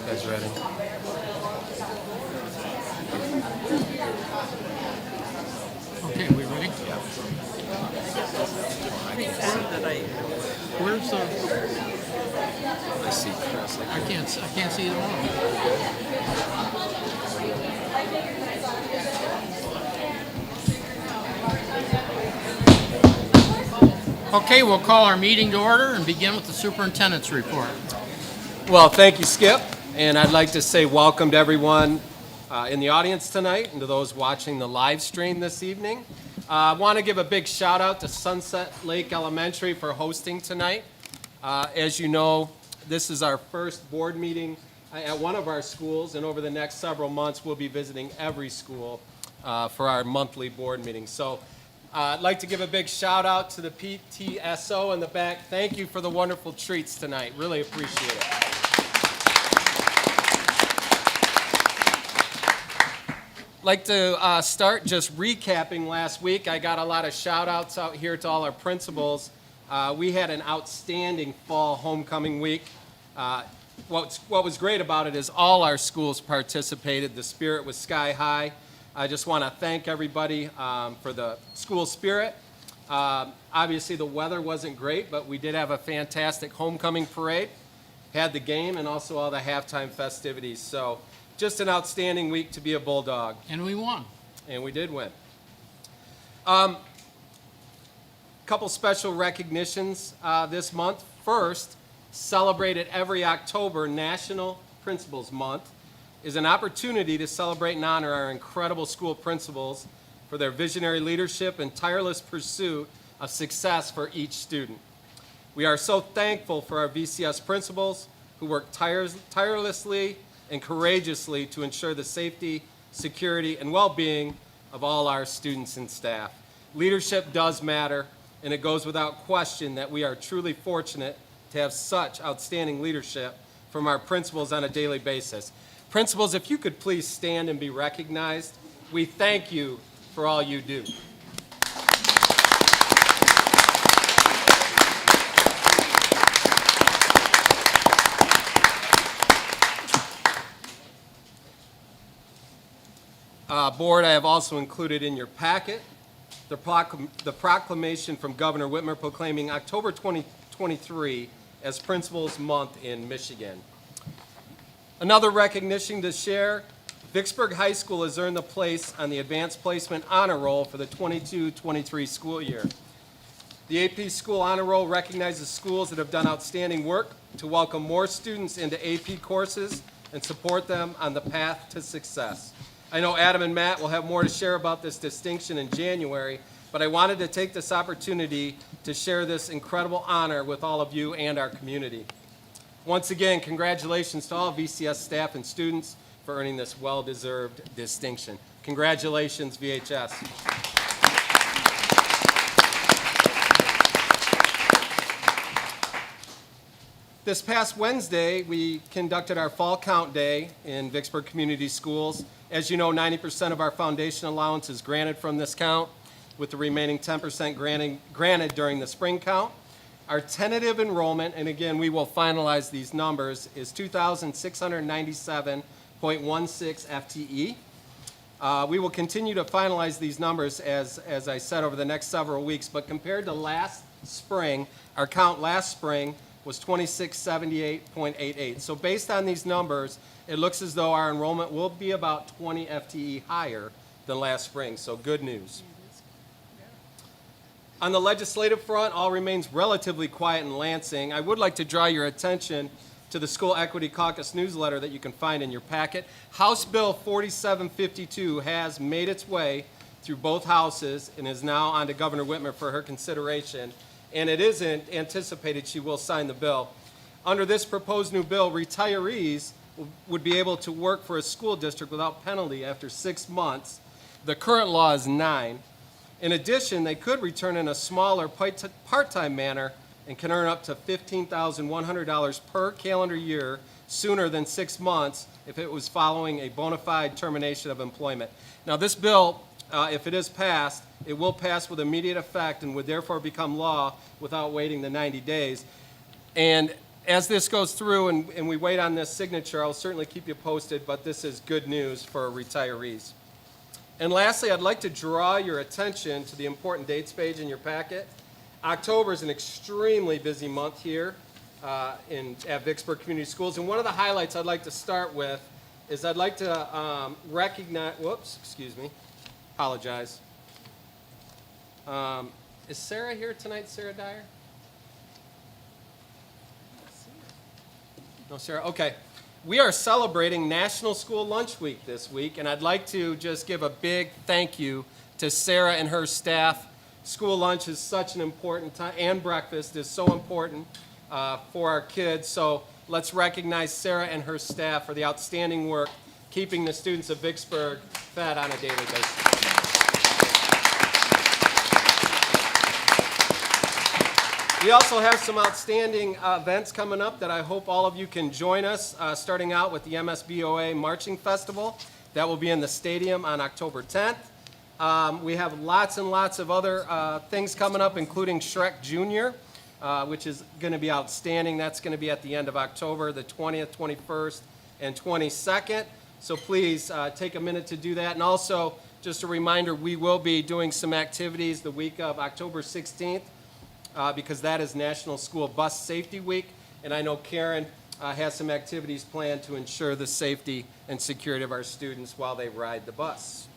Guys ready? Okay, we ready? Where's the? I see Chris. I can't see it all. Okay, we'll call our meeting to order and begin with the superintendent's report. Well, thank you, Skip. And I'd like to say welcome to everyone in the audience tonight and to those watching the live stream this evening. I want to give a big shout out to Sunset Lake Elementary for hosting tonight. As you know, this is our first board meeting at one of our schools, and over the next several months, we'll be visiting every school for our monthly board meeting. So I'd like to give a big shout out to the PTSO in the back. Thank you for the wonderful treats tonight. Really appreciate it. Like to start just recapping last week. I got a lot of shout outs out here to all our principals. We had an outstanding fall homecoming week. What was great about it is all our schools participated. The spirit was sky high. I just want to thank everybody for the school spirit. Obviously, the weather wasn't great, but we did have a fantastic homecoming parade, had the game, and also all the halftime festivities. So just an outstanding week to be a Bulldog. And we won. And we did win. Couple special recognitions this month. First, celebrated every October, National Principals Month is an opportunity to celebrate and honor our incredible school principals for their visionary leadership and tireless pursuit of success for each student. We are so thankful for our VCS principals who work tirelessly and courageously to ensure the safety, security, and well-being of all our students and staff. Leadership does matter, and it goes without question that we are truly fortunate to have such outstanding leadership from our principals on a daily basis. Principals, if you could please stand and be recognized, we thank you for all you do. Board, I have also included in your packet the proclamation from Governor Whitmer proclaiming October 2023 as Principals Month in Michigan. Another recognition to share, Vicksburg High School has earned the place on the Advanced Placement Honor Roll for the 22-23 school year. The AP School Honor Roll recognizes schools that have done outstanding work to welcome more students into AP courses and support them on the path to success. I know Adam and Matt will have more to share about this distinction in January, but I wanted to take this opportunity to share this incredible honor with all of you and our community. Once again, congratulations to all VCS staff and students for earning this well-deserved distinction. Congratulations, VHS. This past Wednesday, we conducted our fall count day in Vicksburg Community Schools. As you know, 90% of our foundation allowance is granted from this count, with the remaining 10% granted during the spring count. Our tentative enrollment, and again, we will finalize these numbers, is 2,697.16 FTE. We will continue to finalize these numbers, as I said, over the next several weeks, but compared to last spring, our count last spring was 2678.88. So based on these numbers, it looks as though our enrollment will be about 20 FTE higher than last spring, so good news. On the legislative front, all remains relatively quiet in Lansing. I would like to draw your attention to the School Equity Caucus newsletter that you can find in your packet. House Bill 4752 has made its way through both houses and is now on to Governor Whitmer for her consideration, and it is anticipated she will sign the bill. Under this proposed new bill, retirees would be able to work for a school district without penalty after 6 months. The current law is 9. In addition, they could return in a smaller part-time manner and can earn up to $15,100 per calendar year sooner than 6 months if it was following a bona fide termination of employment. Now, this bill, if it is passed, it will pass with immediate effect and would therefore become law without waiting the 90 days. And As this goes through and we wait on this signature, I'll certainly keep you posted, but this is good news for retirees. And lastly, I'd like to draw your attention to the important dates page in your packet. October is an extremely busy month here at Vicksburg Community Schools. And one of the highlights I'd like to start with is I'd like to recognize, apologize. Is Sarah here tonight, Sarah Dyer? No, Sarah, okay. We are celebrating National School Lunch Week this week, and I'd like to just give a big thank you to Sarah and her staff. School lunch is such an important time, and breakfast is so important for our kids. So let's recognize Sarah and her staff for the outstanding work keeping the students of Vicksburg fed on a daily basis. We also have some outstanding events coming up that I hope all of you can join us, starting out with the MSBOA Marching Festival. That will be in the stadium on October 10th. We have lots and lots of other things coming up, including Shrek Jr., which is going to be outstanding. That's going to be at the end of October, the 20th, 21st, and 22nd. So please take a minute to do that. And also, just a reminder, we will be doing some activities the week of October 16th. Because that is National School Bus Safety Week, and I know Karen has some activities planned to ensure the safety and security of our students while they ride the bus.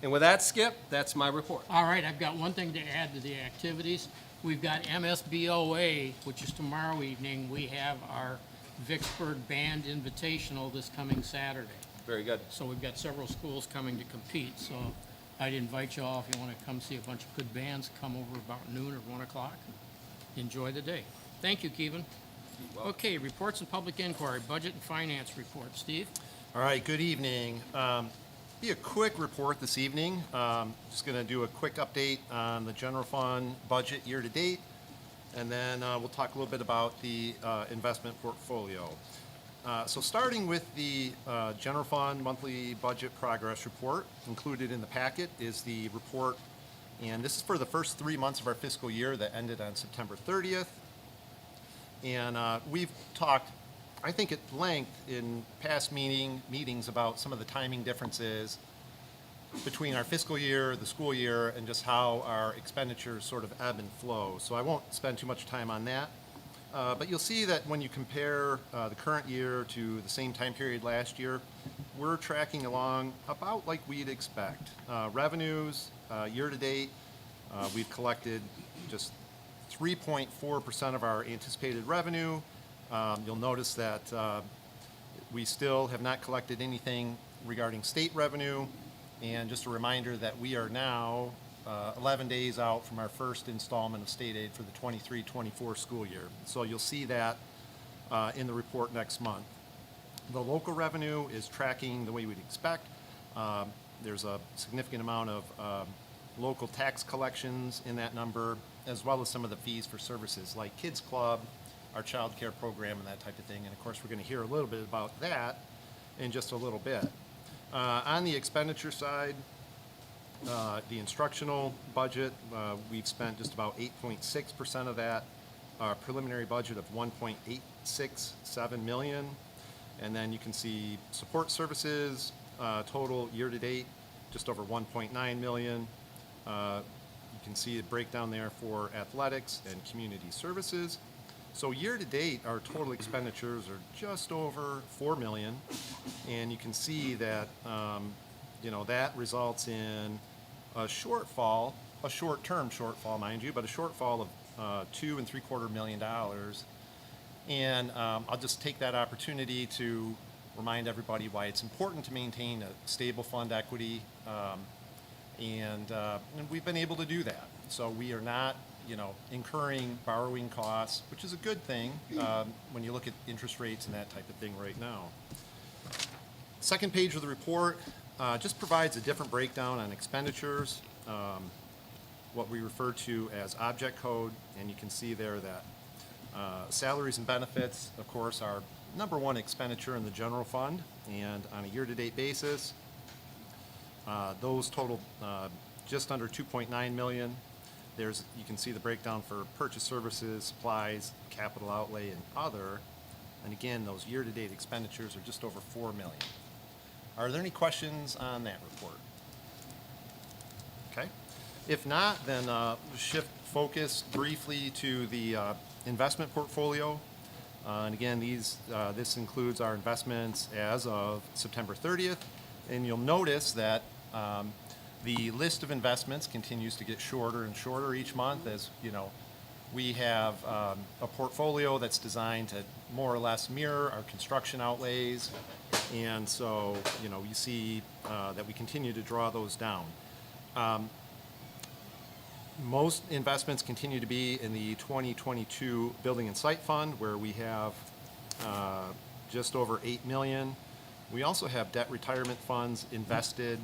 And with that, Skip, that's my report. All right, I've got one thing to add to the activities. We've got MSBOA, which is tomorrow evening. We have our Vicksburg Band Invitational this coming Saturday. Very good. So we've got several schools coming to compete. So I'd invite you all, if you want to come see a bunch of good bands, come over about noon or 1 o'clock. Enjoy the day. Thank you, Kevin. Okay, reports and public inquiry, budget and finance report. Steve? All right, good evening. Be a quick report this evening. Just going to do a quick update on the general fund budget year to date, and then we'll talk a little bit about the investment portfolio. So starting with the general fund monthly budget progress report, included in the packet is the report, and this is for the first 3 months of our fiscal year that ended on September 30th. And we've talked, I think, at length in past meetings about some of the timing differences between our fiscal year, the school year, and just how our expenditures sort of ebb and flow. So I won't spend too much time on that. But you'll see that when you compare the current year to the same time period last year, we're tracking along about like we'd expect. Revenues, year to date, we've collected just 3.4% of our anticipated revenue. You'll notice that we still have not collected anything regarding state revenue. And just a reminder that we are now 11 days out from our first installment of state aid for the 23-24 school year. So you'll see that in the report next month. The local revenue is tracking the way we'd expect. There's a significant amount of local tax collections in that number, as well as some of the fees for services like Kids Club, our child care program, and that type of thing. And of course, we're going to hear a little bit about that in just a little bit. On the expenditure side, the instructional budget, we've spent just about 8.6% of that. Our preliminary budget of $1.867 million. And then you can see support services, total year to date, just over $1.9 million. You can see a breakdown there for athletics and community services. So year to date, our total expenditures are just over $4 million. And you can see that, that results in a shortfall, a short-term shortfall, mind you, but a shortfall of $2.75 million. And I'll just take that opportunity to remind everybody why it's important to maintain a stable fund equity, and we've been able to do that. So we are not, incurring borrowing costs, which is a good thing when you look at interest rates and that type of thing right now. Second page of the report just provides a different breakdown on expenditures, what we refer to as object code, and you can see there that salaries and benefits, of course, are number one expenditure in the general fund, and on a year-to-date basis, those total just under $2.9 million. You can see the breakdown for purchase services, supplies, capital outlay, and other. And again, those year-to-date expenditures are just over $4 million. Are there any questions on that report? Okay. If not, then shift focus briefly to the investment portfolio. And again, this includes our investments as of September 30th. And you'll notice that the list of investments continues to get shorter and shorter each month as, we have a portfolio that's designed to more or less mirror our construction outlays. And so, you see that we continue to draw those down. Most investments continue to be in the 2022 Building and Site Fund, where we have just over $8 million. We also have debt retirement funds invested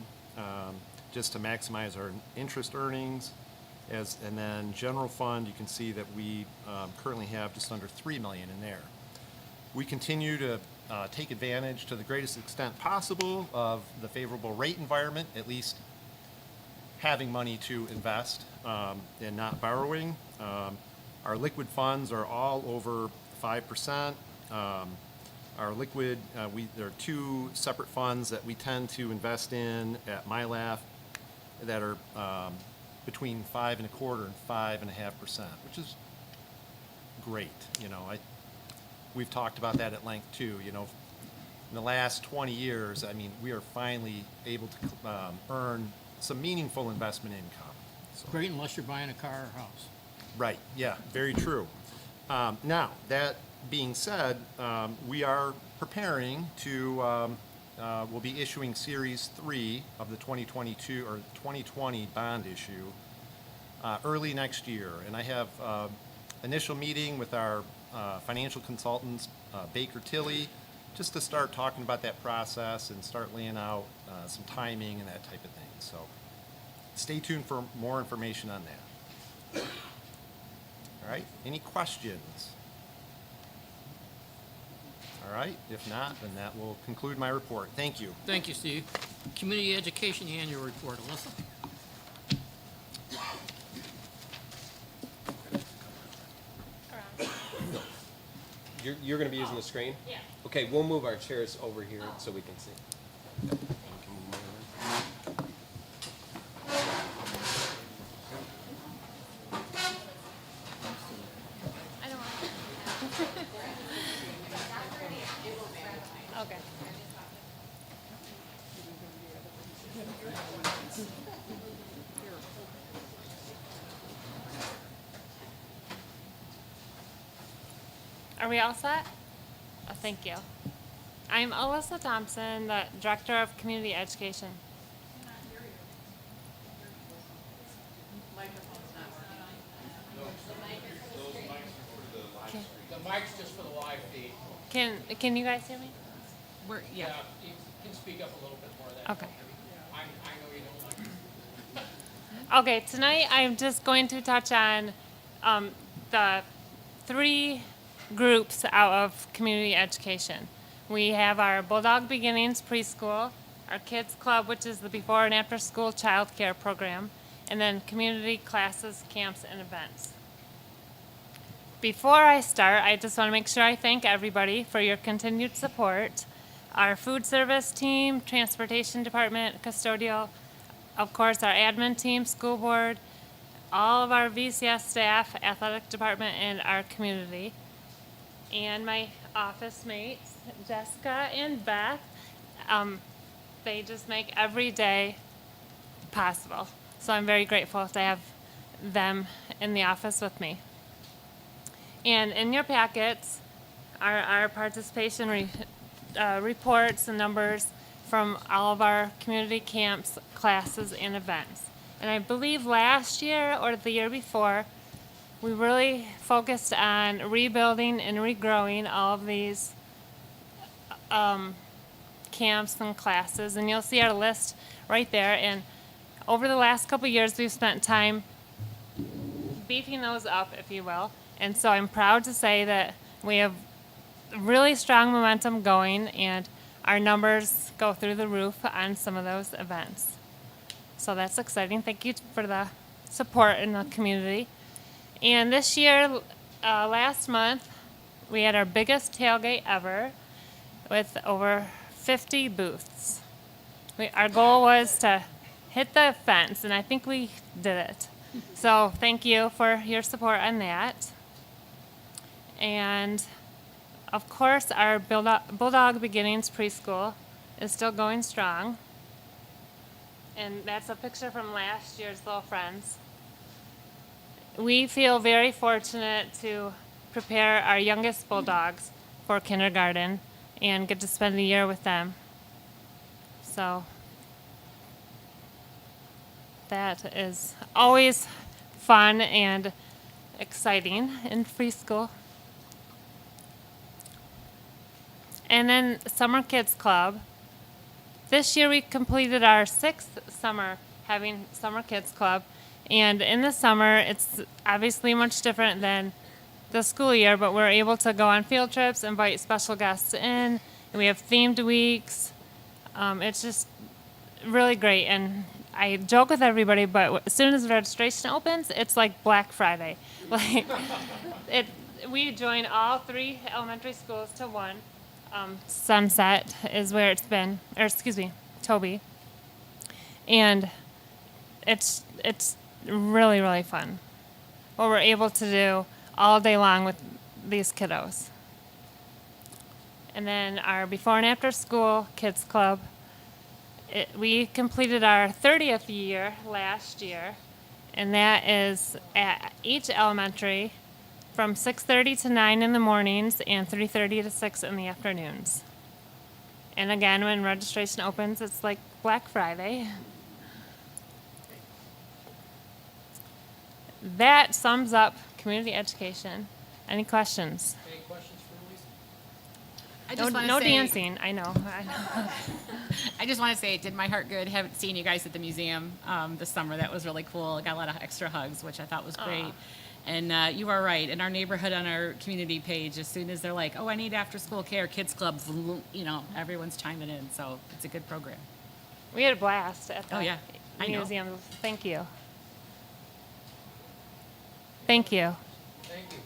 just to maximize our interest earnings. And then general fund, you can see that we currently have just under $3 million in there. We continue to take advantage to the greatest extent possible of the favorable rate environment, at least having money to invest and not borrowing. Our liquid funds are all over 5%. Our liquid, there are two separate funds that we tend to invest in at MyLaugh that are between 5.25% and 5.5%, which is great. We've talked about that at length too. In the last 20 years, we are finally able to earn some meaningful investment income. So. Great unless you're buying a car or house. Right, yeah, very true. Now, that being said, we are preparing to, we'll be issuing Series 3 of the 2022 or 2020 bond issue early next year. And I have initial meeting with our financial consultants, Baker Tilly, just to start talking about that process and start laying out some timing and that type of thing. So stay tuned for more information on that. All right, any questions? All right, if not, then that will conclude my report. Thank you. Thank you, Steve. Community Education Annual Report, Alyssa. You're going to be using the screen? Yeah. Okay, we'll move our chairs over here so we can see. I don't want to. Okay. Are we all set? Oh, thank you. I'm Alyssa Thompson, the Director of Community Education. The mic's just for the live feed. Can you guys hear me? Yeah, you can speak up a little bit more. That Okay. I know you don't like it. Okay, tonight I'm just going to touch on the three groups out of community education. We have our Bulldog Beginnings preschool, our Kids Club, which is the before and after school child care program, and then community classes, camps, and events. Before I start, I just want to make sure I thank everybody for your continued support. Our food service team, transportation department, custodial, of course our admin team, school board, all of our VCS staff, athletic department, and our community. And my office mates, Jessica and Beth, they just make every day possible. So I'm very grateful to have them in the office with me. And in your packets are our participation reports and numbers from all of our community camps, classes, and events. And I believe last year or the year before, we really focused on rebuilding and regrowing all of these camps and classes. And you'll see our list right there. And over the last couple of years, we've spent time beefing those up, if you will. And so I'm proud to say that we have really strong momentum going, and our numbers go through the roof on some of those events. So that's exciting. Thank you for the support in the community. And this year, last month, we had our biggest tailgate ever with over 50 booths. Our goal was to hit the fence, and I think we did it. So thank you for your support on that. And of course, our Bulldog Beginnings preschool is still going strong. And that's a picture from last year's Little Friends. We feel very fortunate to prepare our youngest Bulldogs for kindergarten and get to spend a year with them. So that is always fun and exciting in preschool. And then Summer Kids Club. This year we completed our 6th summer having Summer Kids Club. And in the summer, it's obviously much different than the school year, but we're able to go on field trips, invite special guests in, and we have themed weeks. It's just really great. And I joke with everybody, but as soon as registration opens, it's like Black Friday. Like we join all 3 elementary schools to one. Sunset is where it's been, or excuse me, Toby. And it's really, really fun. What we're able to do all day long with these kiddos. And then our before and after school kids club. We completed our 30th year last year, and that is at each elementary from 6:30 to 9 in the mornings and 3:30 to 6 in the afternoons. And again, when registration opens, it's like Black Friday. That sums up community education. Any questions? Any questions for Elise? I just want to No say, dancing, I know. I just want to say it did my heart good seeing you guys at the museum this summer. That was really cool. I got a lot of extra hugs, which I thought was great. And you are right. In our neighborhood, on our community page, as soon as they're like, "Oh, I need after-school care," kids club, everyone's chiming in. So it's a good program. We had a blast at the Oh, yeah. I know. museum. Thank you. Thank you. Thank you.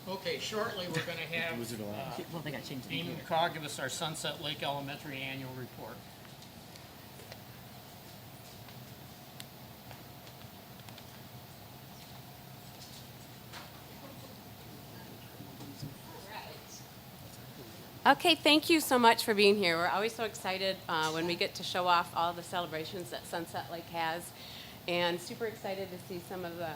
Okay, shortly we're going to have Well, they got changed. Amy McCaw give us our Sunset Lake Elementary annual report. Okay, thank you so much for being here. We're always so excited when we get to show off all the celebrations that Sunset Lake has, and super excited to see some of the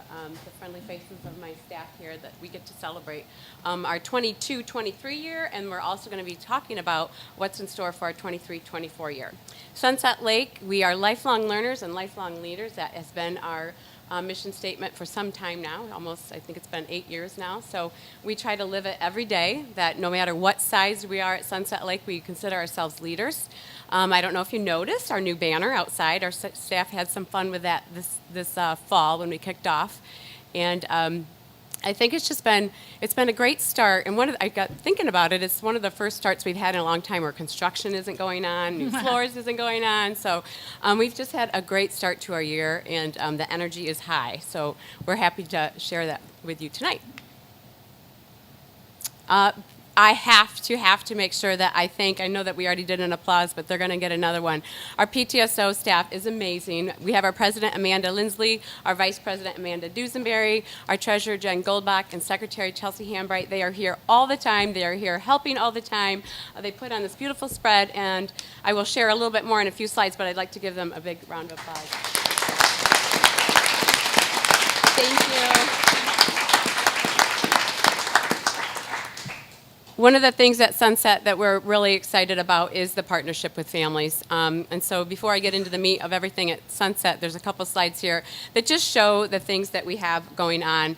friendly faces of my staff here that we get to celebrate our 22-23 year, and we're also going to be talking about what's in store for our 23-24 year. Sunset Lake, we are lifelong learners and lifelong leaders. That has been our mission statement for some time now, almost, I think it's been 8 years now. So we try to live it every day, that no matter what size we are at Sunset Lake, we consider ourselves leaders. I don't know if you noticed our new banner outside. Our staff had some fun with that this fall when we kicked off. And I think it's been a great start. And I got thinking about it, it's one of the first starts we've had in a long time where construction isn't going on, new floors isn't going on. So we've just had a great start to our year, and the energy is high. So we're happy to share that with you tonight. I have to make sure that I know that we already did an applause, but they're going to get another one. Our PTSO staff is amazing. We have our president, Amanda Lindsley, our vice president, Amanda Dusenberry, our treasurer, Jen Goldbach, and secretary, Chelsea Hambright. They are here all the time. They are here helping all the time. They put on this beautiful spread, and I will share a little bit more in a few slides, but I'd like to give them a big round of applause. Thank you. One of the things at Sunset that we're really excited about is the partnership with families. And so before I get into the meat of everything at Sunset, there's a couple slides here that just show the things that we have going on.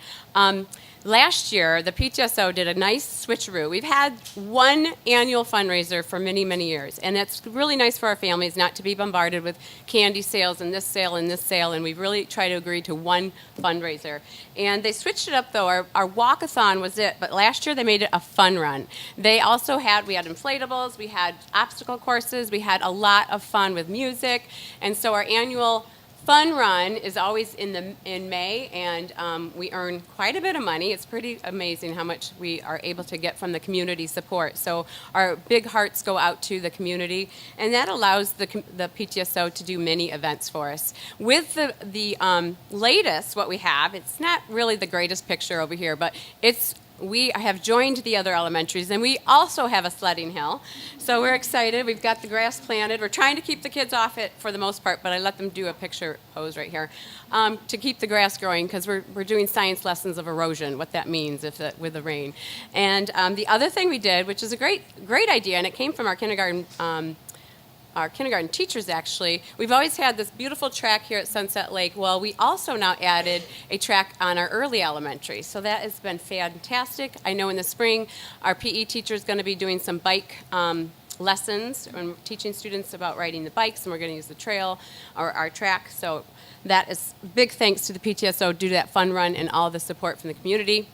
last year, the PTSO did a nice switcheroo. We've had one annual fundraiser for many, many years, and it's really nice for our families not to be bombarded with candy sales and this sale and this sale, and we really try to agree to one fundraiser. And they switched it up, though. Our walk-a-thon was it, but last year they made it a fun run. They also we had inflatables, we had obstacle courses, we had a lot of fun with music, and so our annual fun run is always in May, and we earn quite a bit of money. It's pretty amazing how much we are able to get from the community support. So our big hearts go out to the community, and that allows the PTSO to do many events for us. With the latest, what we have, it's not really the greatest picture over here, but we have joined the other elementaries, and we also have a sledding hill. So we're excited. We've got the grass planted. We're trying to keep the kids off it for the most part, but I let them do a picture pose right here to keep the grass growing, because we're doing science lessons of erosion, what that means with the rain. And the other thing we did, which is a great idea, and it came from our kindergarten teachers, actually. We've always had this beautiful track here at Sunset Lake. Well, we also now added a track on our early elementary, so that has been fantastic. I know in the spring, our PE teacher is going to be doing some bike lessons and teaching students about riding the bikes, and we're going to use the trail or our track. So that is big thanks to the PTSO due to that fun run and all the support from the community.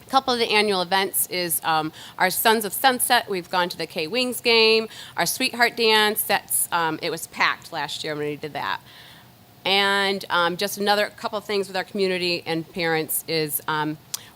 A couple of the annual events is our Sons of Sunset. We've gone to the K-Wings game. Our Sweetheart Dance, it was packed last year when we did that. And just another couple of things with our community and parents is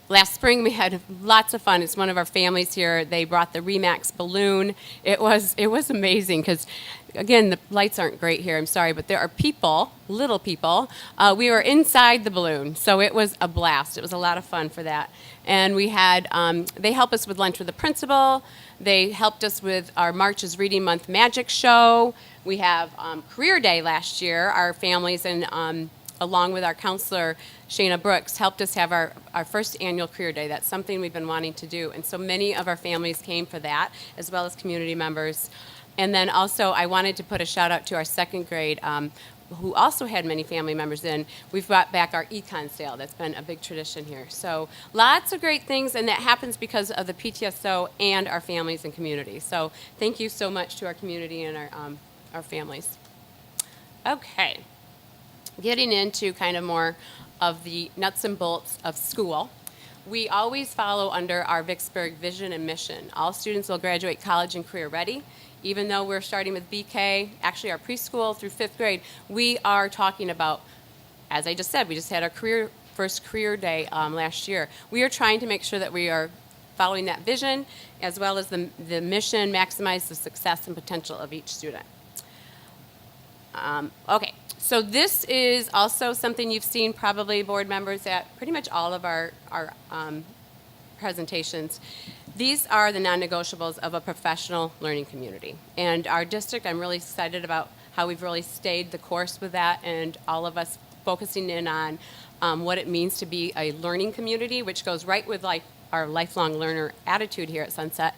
last spring we had lots of fun. It's one of our families here. They brought the Remax balloon. It was amazing because, again, the lights aren't great here, I'm sorry, but there are people, little people. We were inside the balloon, so it was a blast. It was a lot of fun for that. And we had, they helped us with lunch with the principal. They helped us with our March is Reading Month magic show. We have Career Day last year. Our families and along with our counselor, Shayna Brooks, helped us have our first annual Career Day. That's something we've been wanting to do. And so many of our families came for that, as well as community members. And then also, I wanted to put a shout out to our second grade, who also had many family members in. We've brought back our econ sale. That's been a big tradition here. So lots of great things, and that happens because of the PTSO and our families and community. So thank you so much to our community and our families. Okay, getting into kind of more of the nuts and bolts of school. We always follow under our Vicksburg vision and mission. All students will graduate college and career ready. Even though we're starting with BK, actually our preschool through 5th grade, we are talking about, as I just said, we just had our first career day last year. We are trying to make sure that we are following that vision, as well as the mission, maximize the success and potential of each student. Okay, so this is also something you've seen probably, board members, at pretty much all of our presentations. These are the non-negotiables of a professional learning community. And our district, I'm really excited about how we've really stayed the course with that, and all of us focusing in on what it means to be a learning community, which goes right with like our lifelong learner attitude here at Sunset.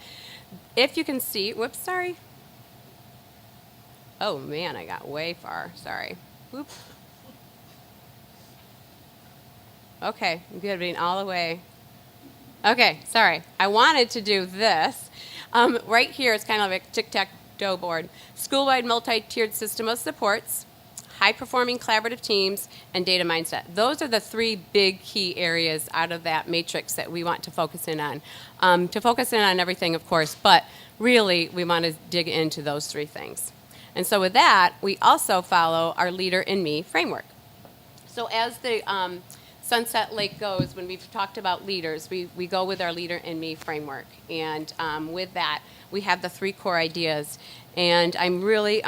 If you can see, whoops, sorry. Oh man, I got way far, sorry. Whoop. Okay, I'm getting all the way. Okay, sorry. I wanted to do this. Right here, it's kind of like a tic-tac-toe board. School-wide multi-tiered system of supports, high-performing collaborative teams, and data mindset. Those are the three big key areas out of that matrix that we want to focus in on. To focus in on everything, of course, but really we want to dig into those three things. And so with that, we also follow our Leader in Me framework. So as the Sunset Lake goes, when we've talked about leaders, we go with our Leader in Me framework. And with that, we have the three core ideas. And I'm really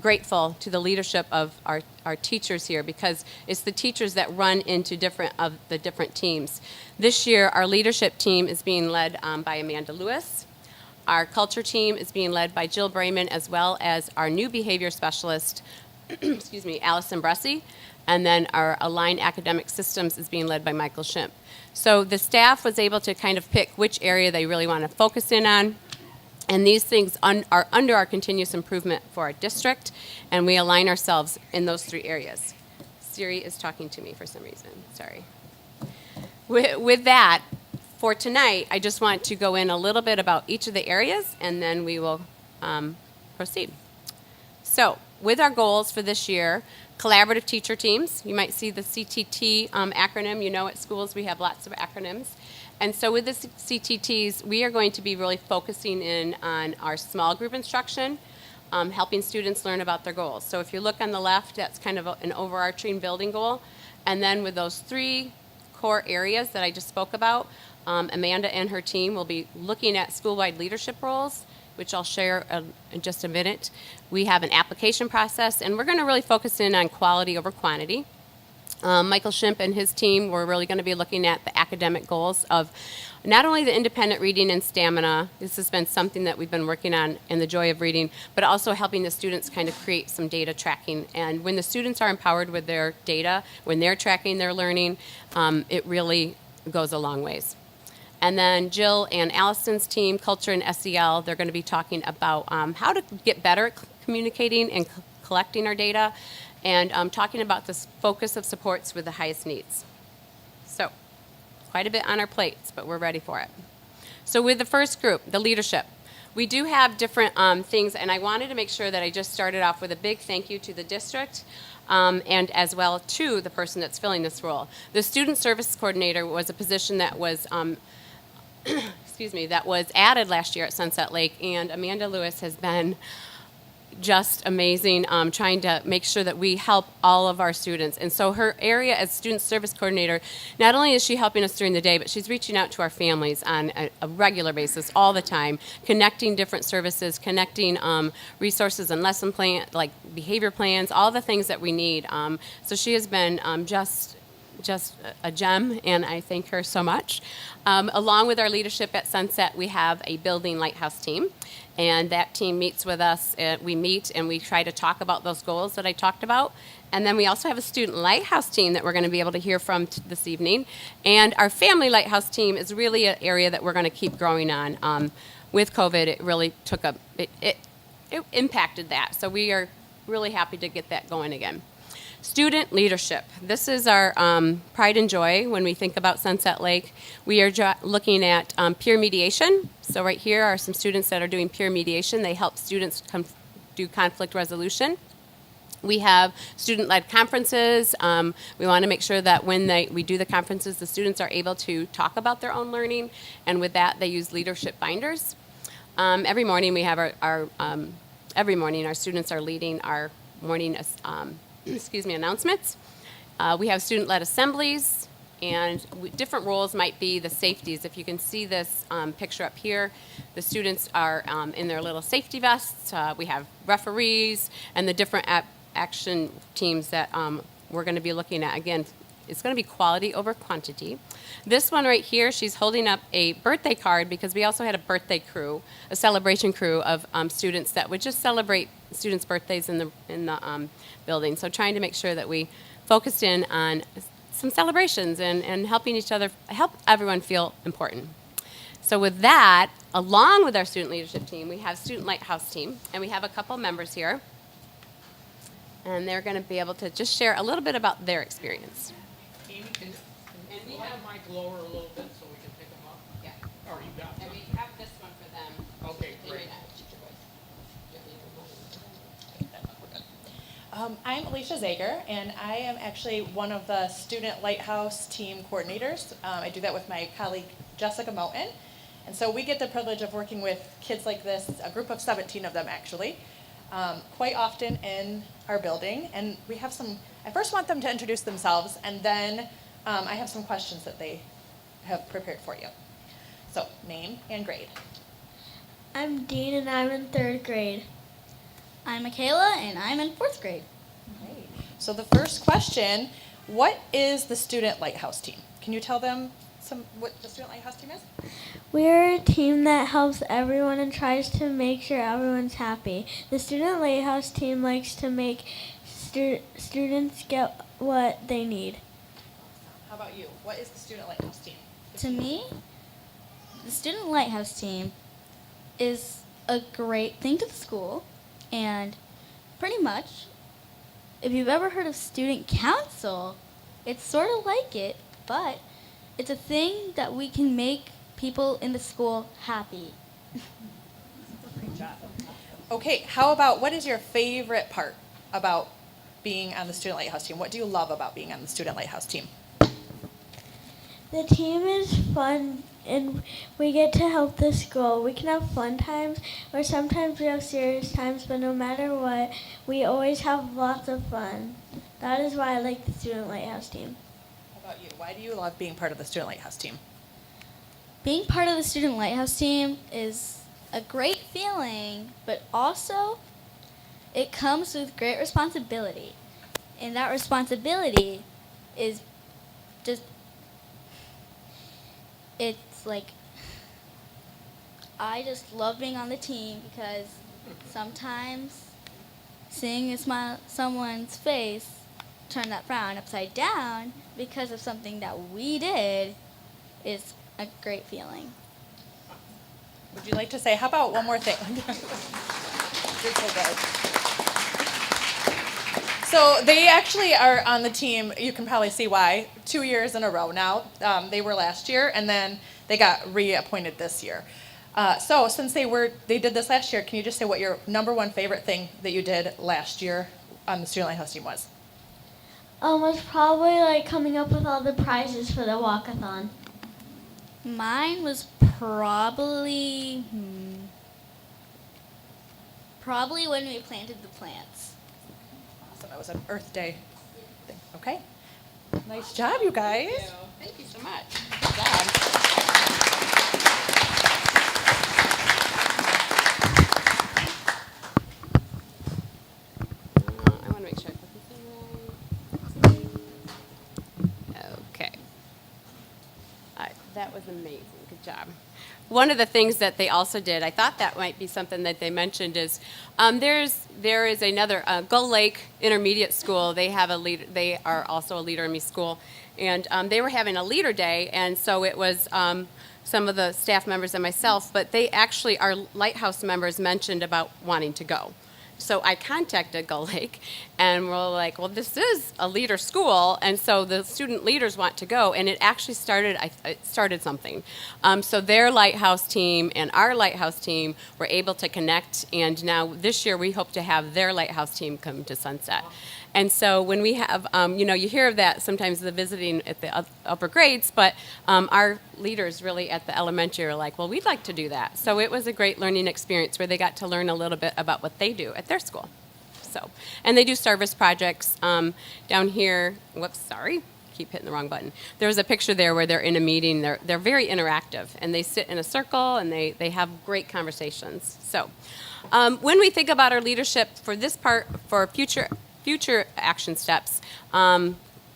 grateful to the leadership of our teachers here, because it's the teachers that run into the different teams. This year, our leadership team is being led by Amanda Lewis. Our culture team is being led by Jill Brayman, as well as our new behavior specialist, excuse me, Allison Bressie. And then our Align Academic Systems is being led by Michael Schimpf. So the staff was able to kind of pick which area they really want to focus in on. And these things are under our continuous improvement for our district, and we align ourselves in those three areas. Siri is talking to me for some reason. Sorry. with that, for tonight, I just want to go in a little bit about each of the areas, and then we will proceed. So, with our goals for this year, collaborative teacher teams. You might see the CTT acronym. You know, at schools we have lots of acronyms. And so with the CTTs, we are going to be really focusing in on our small group instruction, helping students learn about their goals. So if you look on the left, that's kind of an overarching building goal. And then with those 3 core areas that I just spoke about, Amanda and her team will be looking at school-wide leadership roles, which I'll share in just a minute. We have an application process, and we're going to really focus in on quality over quantity. Michael Shimp and his team, we're really going to be looking at the academic goals of not only the independent reading and stamina. This has been something that we've been working on in the Joy of Reading, but also helping the students kind of create some data tracking. And when the students are empowered with their data, when they're tracking their learning, it really goes a long ways. And then Jill and Allison's team, Culture and SEL, they're going to be talking about how to get better at communicating and collecting our data, and talking about this focus of supports with the highest needs. So, quite a bit on our plates, but we're ready for it. So with the first group, the leadership, we do have different things, and I wanted to make sure that I just started off with a big thank you to the district, and as well to the person that's filling this role. The student service coordinator was a position that was that was added last year at Sunset Lake, and Amanda Lewis has been just amazing, trying to make sure that we help all of our students. And so her area as student service coordinator, not only is she helping us during the day, but she's reaching out to our families on a regular basis all the time, connecting different services, connecting resources and lesson plan, like behavior plans, all the things that we need. So she has been just a gem, and I thank her so much. Along with our leadership at Sunset, we have a building lighthouse team, and that team meets with us. We meet and we try to talk about those goals that I talked about. And then we also have a student lighthouse team that we're going to be able to hear from this evening. And our family lighthouse team is really an area that we're going to keep growing on. With COVID, it really took it impacted that. So we are really happy to get that going again. Student leadership. This is our pride and joy when we think about Sunset Lake. We are looking at peer mediation. So right here are some students that are doing peer mediation. They help students do conflict resolution. We have student-led conferences. We want to make sure that when we do the conferences, the students are able to talk about their own learning, and with that, they use leadership binders. Every morning we have every morning our students are leading our morning announcements. We have student-led assemblies, and different roles might be the safeties. If you can see this picture up here, the students are in their little safety vests. We have referees and the different action teams that we're going to be looking at. Again, it's going to be quality over quantity. This one right here, she's holding up a birthday card because we also had a birthday crew, a celebration crew of students that would just celebrate students' birthdays in the building. So trying to make sure that we focused in on some celebrations and helping each other, help everyone feel important. So with that, along with our student leadership team, we have Student Lighthouse team, and we have a couple members here. And they're going to be able to just share a little bit about their experience. Amy, can you have the mic lower a little bit so we can pick them up? Yeah. Or you got And them? we have this one for them. Okay, great. I'm Alicia Zager, and I am actually one of the Student Lighthouse team coordinators. I do that with my colleague Jessica Moten. And so we get the privilege of working with kids like this, a group of 17 of them actually, quite often in our building. And we have I first want them to introduce themselves, and then I have some questions that they have prepared for you. So, name and grade. I'm Dean and I'm in 3rd grade. I'm Michaela and I'm in 4th grade. Great. So the first question, what is the Student Lighthouse team? Can you tell them what the Student Lighthouse team is? We're a team that helps everyone and tries to make sure everyone's happy. The Student Lighthouse team likes to make students get what they need. How about you? What is the Student Lighthouse team? To me, the Student Lighthouse team is a great thing to the school, and pretty much, if you've ever heard of Student Council, it's sort of like it, but it's a thing that we can make people in the school happy. Great job. Okay, how about, what is your favorite part about being on the Student Lighthouse team? What do you love about being on the Student Lighthouse team? The team is fun and we get to help the school. We can have fun times or sometimes we have serious times, but no matter what, we always have lots of fun. That is why I like the Student Lighthouse team. How about you? Why do you love being part of the Student Lighthouse team? Being part of the Student Lighthouse team is a great feeling, but also it comes with great responsibility. And that responsibility is just, it's like, I just love being on the team because sometimes seeing a smile, someone's face turn that frown upside down because of something that we did is a great feeling. Would you like to say, how about one more thing? You're so good. So they actually are on the team, you can probably see why, 2 years in a row now. They were last year, and then they got reappointed this year. So since they did this last year, can you just say what your number one favorite thing that you did last year on the Student Lighthouse team was? Was probably like coming up with all the prizes for the walkathon. Mine was probably when we planted the plants. Awesome, that was an Earth Day thing. Okay. Nice job, you guys. Thank you so much. Good job. I want to make sure I put this in right. Okay. All right, that was amazing. Good job. One of the things that they also did, I thought that might be something that they mentioned, is there is another Gull Lake Intermediate School. They have a leader. They are also a Leader in Me school, and they were having a leader day, and so it was some of the staff members and myself. But they actually, our Lighthouse members, mentioned about wanting to go. So I contacted Gull Lake, and we're like, well, this is a leader school, and so the student leaders want to go, and it actually started something. So their Lighthouse team and our Lighthouse team were able to connect, and now this year we hope to have their Lighthouse team come to Sunset. And so when we have, you hear of that sometimes the visiting at the upper grades, but our leaders really at the elementary are like, well, we'd like to do that. So it was a great learning experience where they got to learn a little bit about what they do at their school. So, and they do service projects down here. Whoops, sorry. Keep hitting the wrong button. There's a picture there where they're in a meeting. They're very interactive, and they sit in a circle, and they have great conversations. So when we think about our leadership for this part, for future action steps,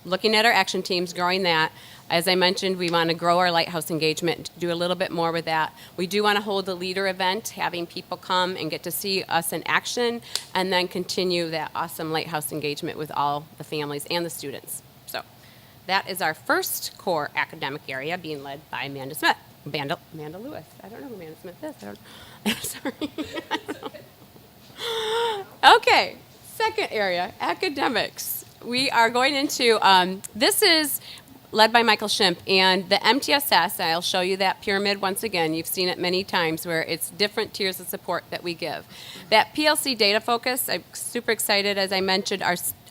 looking at our action teams, growing that. As I mentioned, we want to grow our Lighthouse engagement, do a little bit more with that. We do want to hold a leader event, having people come and get to see us in action, and then continue that awesome Lighthouse engagement with all the families and the students. So that is our first core academic area, being led by Amanda Smith. Amanda Lewis. I don't know who Amanda Smith is. I don't Sorry. Okay. Second area, academics. We are going into, this is led by Michael Shimp, and the MTSS, I'll show you that pyramid once again. You've seen it many times where it's different tiers of support that we give. That PLC data focus, I'm super excited. As I mentioned,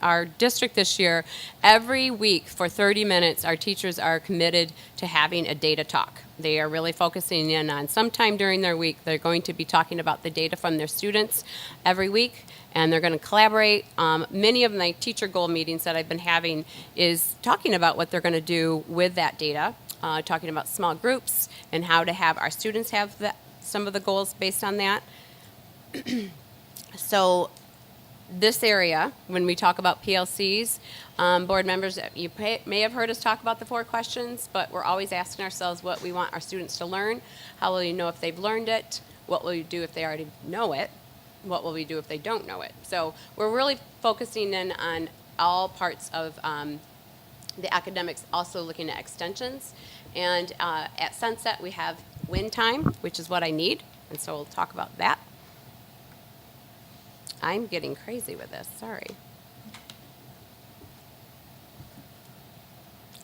our district this year, every week for 30 minutes, our teachers are committed to having a data talk. They are really focusing in on sometime during their week, they're going to be talking about the data from their students every week, and they're going to collaborate. Many of my teacher goal meetings that I've been having is talking about what they're going to do with that data, talking about small groups and how to have our students have some of the goals based on that. So this area, when we talk about PLCs, board members, you may have heard us talk about the 4 questions, but we're always asking ourselves what we want our students to learn. How will you know if they've learned it? What will you do if they already know it? What will we do if they don't know it? So we're really focusing in on all parts of the academics, also looking at extensions. And at Sunset, we have win time, which is what I need, and so we'll talk about that. I'm getting crazy with this, sorry.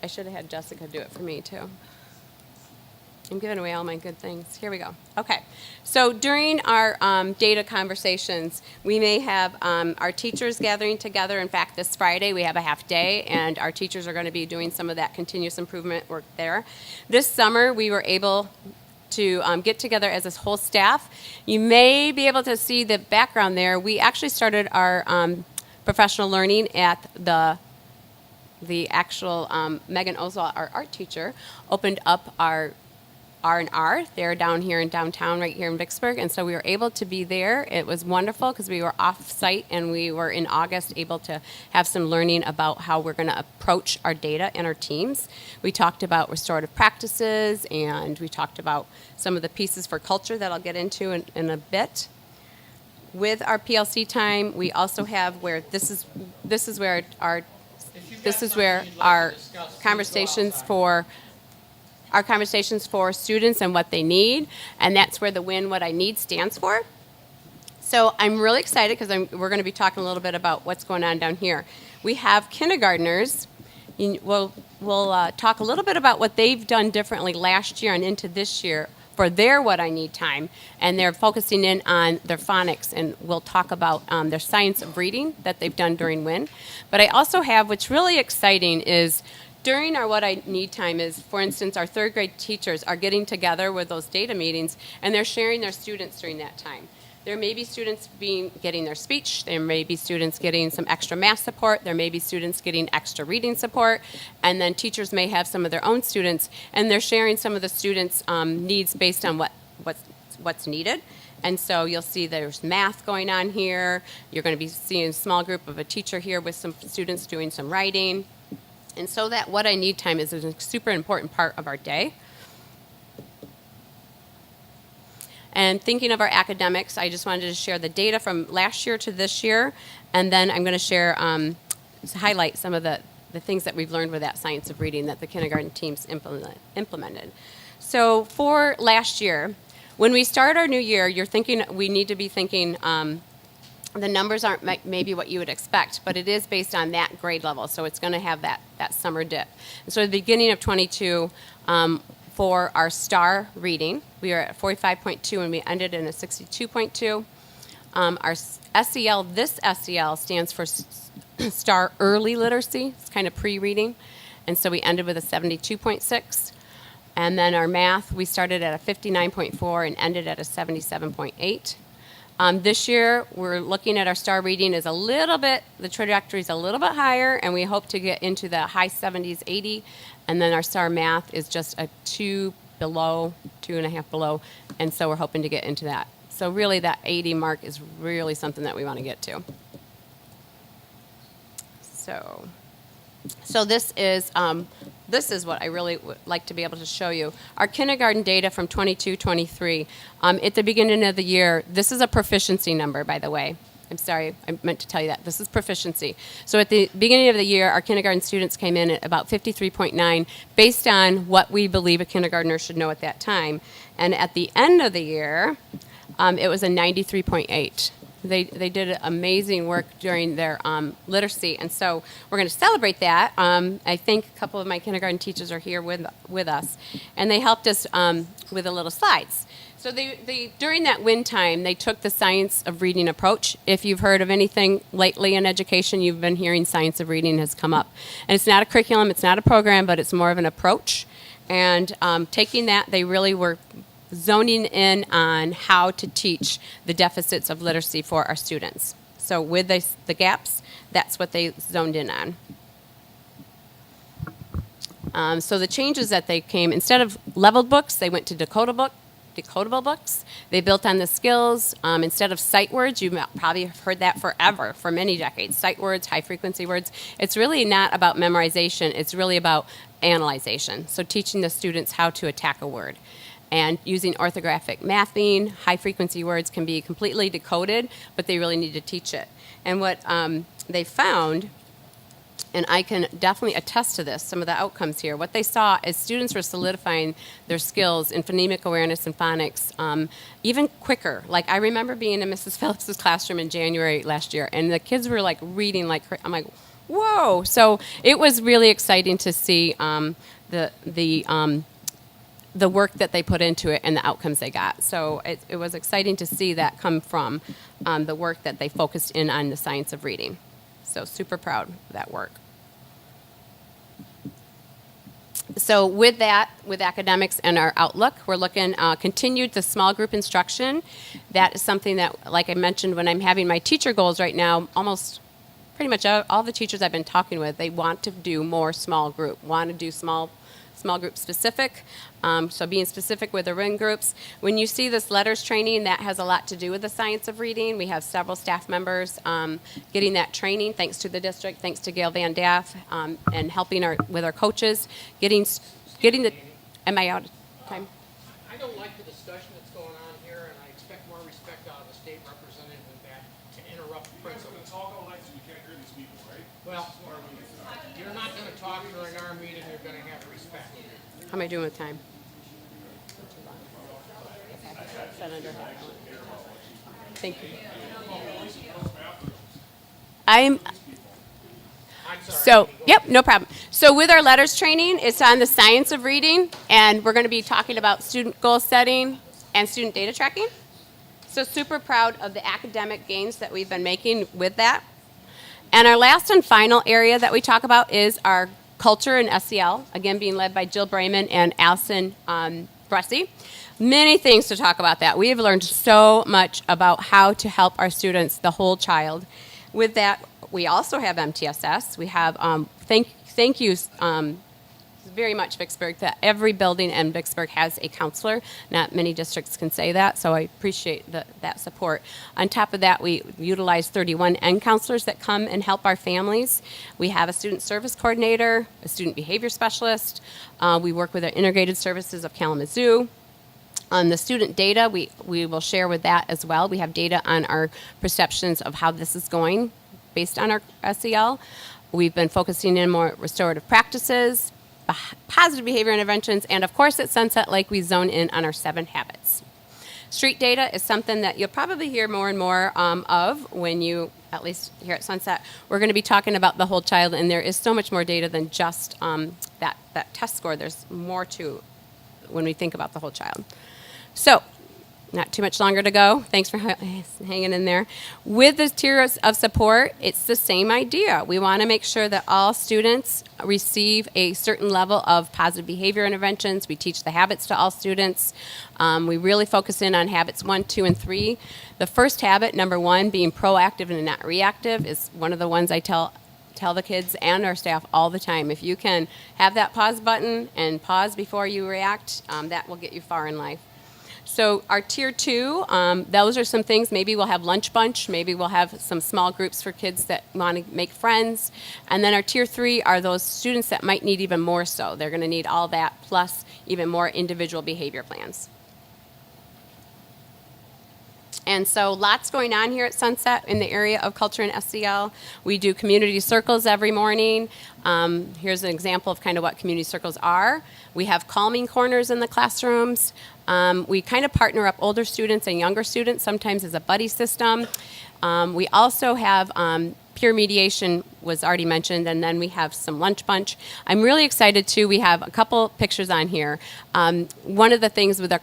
I should have had Jessica do it for me, too. I'm giving away all my good things. Here we go. Okay. So during our data conversations, we may have our teachers gathering together. In fact, this Friday we have a half day, and our teachers are going to be doing some of that continuous improvement work there. This summer, we were able to get together as a whole staff. You may be able to see the background there. We actually started our professional learning at the actual Megan Oswald, our art teacher, opened up our R&R. They're down here in downtown, right here in Vicksburg, and so we were able to be there. It was wonderful because we were off-site, and we were in August able to have some learning about how we're going to approach our data and our teams. We talked about restorative practices, and we talked about some of the pieces for culture that I'll get into in a bit. With our PLC time, we also have where this is where our conversations for students and what they need, and that's where the Win What I Need stands for. So I'm really excited because we're going to be talking a little bit about what's going on down here. We have kindergartners. We'll talk a little bit about what they've done differently last year and into this year for their What I Need time, and they're focusing in on their phonics, and we'll talk about their science of reading that they've done during WIN. But I also have, what's really exciting is during our What I Need time is, for instance, our third grade teachers are getting together with those data meetings, and they're sharing their students during that time. There may be students getting their speech, there may be students getting some extra math support, there may be students getting extra reading support, and then teachers may have some of their own students, and they're sharing some of the students' needs based on what's needed. And so you'll see there's math going on here. You're going to be seeing a small group of a teacher here with some students doing some writing. And so that What I Need time is a super important part of our day. And thinking of our academics, I just wanted to share the data from last year to this year, and then I'm going to share, highlight some of the things that we've learned with that science of reading that the kindergarten teams implemented. So for last year, when we start our new year, we need to be thinking, the numbers aren't maybe what you would expect, but it is based on that grade level, so it's going to have that summer dip. And so at the beginning of 22, for our STAR reading, we were at 45.2 and we ended in a 62.2. Our SEL, this SEL stands for STAR Early Literacy. It's kind of pre-reading, and so we ended with a 72.6. And then our math, we started at a 59.4 and ended at a 77.8. This year, we're looking at our STAR reading is the trajectory is a little bit higher, and we hope to get into the high 70s, 80, and then our STAR math is just a 2 and a half below, and so we're hoping to get into that. So really that 80 mark is really something that we want to get to. So this is what I really would like to be able to show you. Our kindergarten data from 22-23. At the beginning of the year, this is a proficiency number, by the way. I'm sorry, I meant to tell you that. This is proficiency. So at the beginning of the year, our kindergarten students came in at about 53.9 based on what we believe a kindergartner should know at that time. And at the end of the year, it was a 93.8. They did amazing work during their literacy, and so we're going to celebrate that. I think a couple of my kindergarten teachers are here with us, and they helped us with a little slides. So they during that WIN time, they took the science of reading approach. If you've heard of anything lately in education, you've been hearing science of reading has come up. And it's not a curriculum, it's not a program, but it's more of an approach. And taking that, they really were zoning in on how to teach the deficits of literacy for our students. So with the gaps, that's what they zoned in on. So the changes that they came, instead of leveled books, they went to decodable books. They built on the skills. Instead of sight words, you probably have heard that forever, for many decades. Sight words, high frequency words. It's really not about memorization. It's really about analyzation. So teaching the students how to attack a word. And using orthographic mapping, high-frequency words can be completely decoded, but they really need to teach it. And what they found, and I can definitely attest to this, some of the outcomes here, what they saw is students were solidifying their skills in phonemic awareness and phonics even quicker. Like, I remember being in Mrs. Phillips's classroom in January last year, and the kids were, like, reading like, I'm like, whoa. So it was really exciting to see the work that they put into it and the outcomes they got. So it was exciting to see that come from the work that they focused in on the science of reading. So super proud of that work. So with that, with academics and our outlook, we're looking continued the small group instruction. That is something that, like I mentioned, when I'm having my teacher goals right now, almost pretty much all the teachers I've been talking with, they want to do more small group, want to do small group specific. So being specific with the ring groups. When you see this letters training, that has a lot to do with the science of reading. We have several staff members getting that training, thanks to the district, thanks to Gail Van Daff, and helping with our coaches, getting the, am I out of time? I don't like the discussion that's going on here, and I expect more respect out of the state representative than that to interrupt the principal. It's all going like so you can't hear these people, right? Well, you're not going to talk during our meeting, you're going to have respect. How am I doing with time? Thank you. I'm sorry. so, yep, no problem. So with our letters training, it's on the science of reading, and we're going to be talking about student goal setting and student data tracking. So super proud of the academic gains that we've been making with that. And our last and final area that we talk about is our culture and SEL, again being led by Jill Brayman and Allison Bressi. Many things to talk about that. We have learned so much about how to help our students, the whole child. With that, we also have MTSS. We have thank you very much, Vicksburg, that every building in Vicksburg has a counselor. Not many districts can say that, so I appreciate that support. On top of that, we utilize 31 N counselors that come and help our families. We have a student service coordinator, a student behavior specialist. We work with our integrated services of Kalamazoo. On the student data, we will share with that as well. We have data on our perceptions of how this is going based on our SEL. We've been focusing in more restorative practices, positive behavior interventions, and of course at Sunset Lake we zone in on our 7 habits. Street data is something that you'll probably hear more and more of when you, at least here at Sunset, we're going to be talking about the whole child, and there is so much more data than just that test score. There's more to when we think about the whole child. So, not too much longer to go. Thanks for hanging in there. With the tiers of support, it's the same idea. We want to make sure that all students receive a certain level of positive behavior interventions. We teach the habits to all students. We really focus in on habits 1, 2, and 3. The first habit, number 1, being proactive and not reactive, is one of the ones I tell the kids and our staff all the time. If you can have that pause button and pause before you react, that will get you far in life. So our tier 2, those are some things. Maybe we'll have lunch bunch. Maybe we'll have some small groups for kids that want to make friends. And then our tier 3 are those students that might need even more so. They're going to need all that plus even more individual behavior plans. And so lots going on here at Sunset in the area of culture and SEL. We do community circles every morning. Here's an example of kind of what community circles are. We have calming corners in the classrooms. We kind of partner up older students and younger students, sometimes as a buddy system. We also have peer mediation was already mentioned, and then we have some lunch bunch. I'm really excited too. We have a couple pictures on here. One of the things with our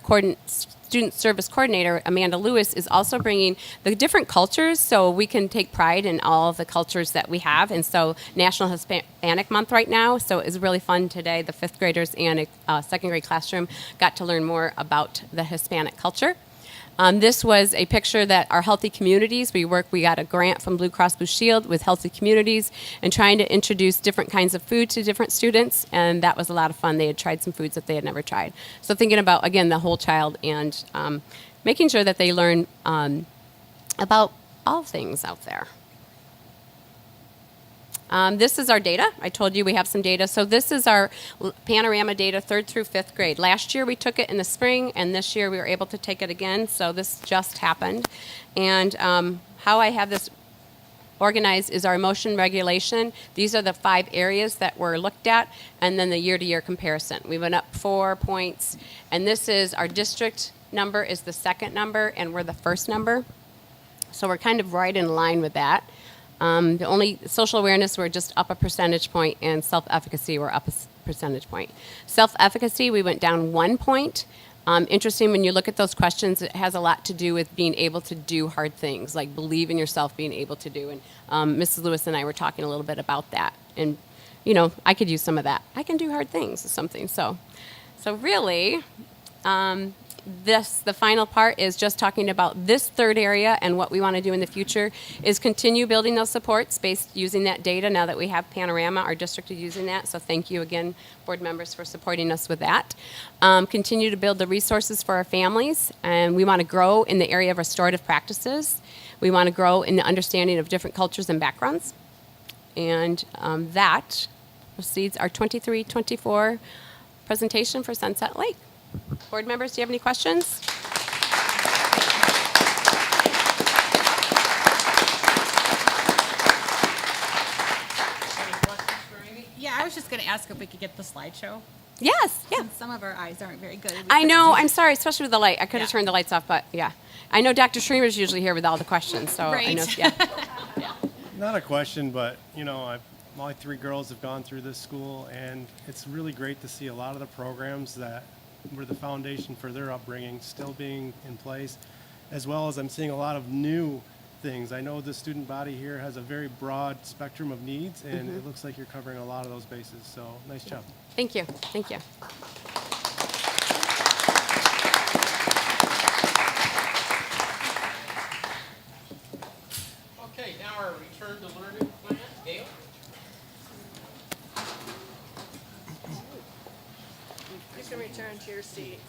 student service coordinator, Amanda Lewis, is also bringing the different cultures so we can take pride in all of the cultures that we have. And so National Hispanic Month right now, so it was really fun today. The 5th graders and a second grade classroom got to learn more about the Hispanic culture. This was a picture that our Healthy Communities, we got a grant from Blue Cross Blue Shield with Healthy Communities and trying to introduce different kinds of food to different students, and that was a lot of fun. They had tried some foods that they had never tried. So thinking about, again, the whole child and making sure that they learn about all things out there. This is our data. I told you we have some data. So this is our panorama data, 3rd through 5th grade. Last year we took it in the spring, and this year we were able to take it again. So this just happened. And how I have this organized is our emotion regulation. These are the 5 areas that were looked at, and then the year-to-year comparison. We went up 4 points, and this is our district number is the second number, and we're the first number. So we're kind of right in line with that. The only social awareness, we're just up a percentage point, and self-efficacy, we're up a percentage point. Self-efficacy, we went down 1 point. Interesting, when you look at those questions, it has a lot to do with being able to do hard things, like believe in yourself, being able to do. And Mrs. Lewis and I were talking a little bit about that. And, you know, I could use some of that. I can do hard things or something. So really, the final part is just talking about this third area, and what we want to do in the future is continue building those supports based using that data. Now that we have Panorama, our district is using that, so thank you again, board members, for supporting us with that. Continue to build the resources for our families, and we want to grow in the area of restorative practices. We want to grow in the understanding of different cultures and backgrounds, and that precedes our 23-24 presentation for Sunset Lake. Board members, do you have any questions? Yeah, I was just going to ask if we could get the slideshow. Yes, yeah. Since some of our eyes aren't very good. I know, I'm sorry, especially with the light. I could have Yeah. turned the lights off, but yeah. I know Dr. Schremer's usually here with all the questions, so I know, Right. yeah. Not a question, but you know, my 3 girls have gone through this school, and it's really great to see a lot of the programs that were the foundation for their upbringing still being in place, as well as I'm seeing a lot of new things. I know the student body here has a very broad spectrum of needs, and it looks like you're covering a lot of those bases. So nice job. Thank you, thank you. Okay, now our return to learning plan. Gail? You can return to your seats.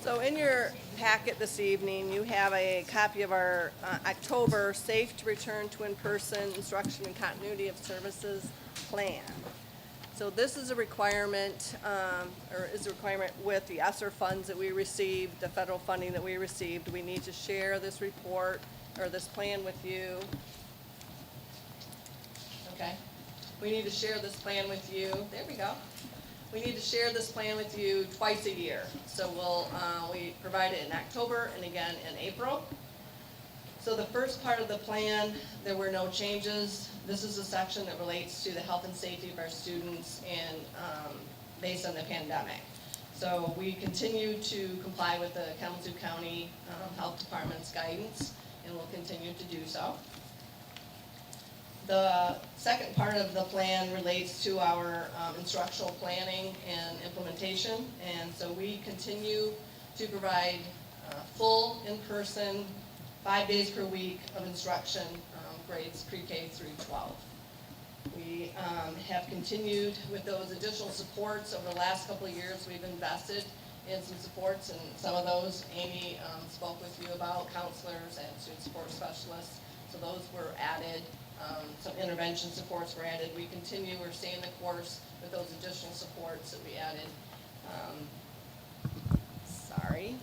So in your packet this evening, you have a copy of our October Safe to Return to In-Person Instruction and Continuity of Services Plan. So this is a requirement, or is a requirement with the ESSER funds that we received, the federal funding that we received. We need to share this report, or this plan with you. Okay? We need to share this plan with you. There we go. We need to share this plan with you twice a year. So we provide it in October and again in April. So the first part of the plan, there were no changes. This is a section that relates to the health and safety of our students and based on the pandemic. So we continue to comply with the Kalamazoo County Health Department's guidance, and will continue to do so. The second part of the plan relates to our instructional planning and implementation. And so we continue to provide full in-person, 5 days per week of instruction, grades pre-K through 12. We have continued with those additional supports. Over the last couple of years, we've invested in some supports, and some of those Amy spoke with you about, counselors and student support specialists. So those were added. Some intervention supports were added. We continue, we're staying the course with those additional supports that we added. Sorry.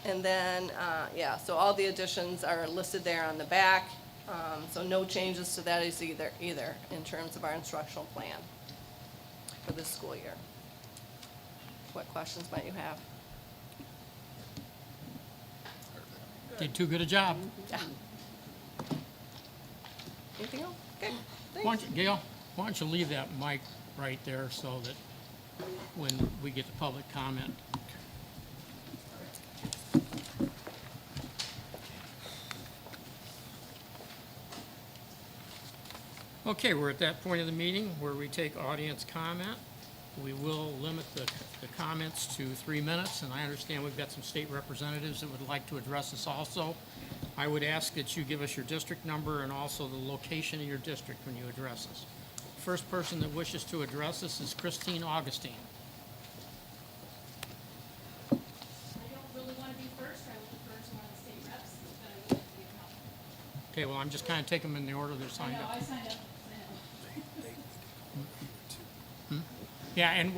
And then, yeah, so all the additions are listed there on the back. So no changes to that is either in terms of our instructional plan for this school year. What questions might you have? Did too good a job. Mm-hmm. Yeah. Anything else? Okay, Why thanks. don't you, Gail, why don't you leave that mic right there so that when we get the public comment. Okay, we're at that point of the meeting where we take audience comment. We will limit the comments to 3 minutes, and I understand we've got some state representatives that would like to address us also. I would ask that you give us your district number and also the location of your district when you address us. First person that wishes to address us is Christine Augustine. I don't really want to be first. I would prefer to one of the state reps, but I would like to be a couple. Okay, well, I'm just kind of taking them in the order they're I signed know, up. I signed up. I know. Yeah, and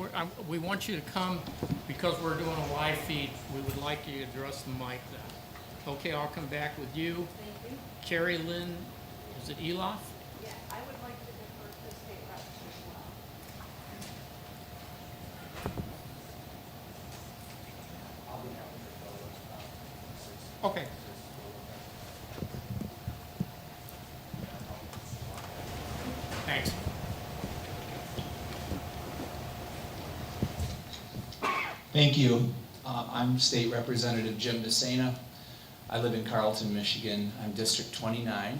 we want you to come Because we're doing a live feed, we would like you to address the mic then. Okay, I'll come back with you. Thank you. Carrie Lynn, is it Elof? Yeah, I would like to defer to state reps as well. Okay. Thanks. Thank you. I'm State Representative Jim DeSena. I live in Carleton, Michigan. I'm District 29,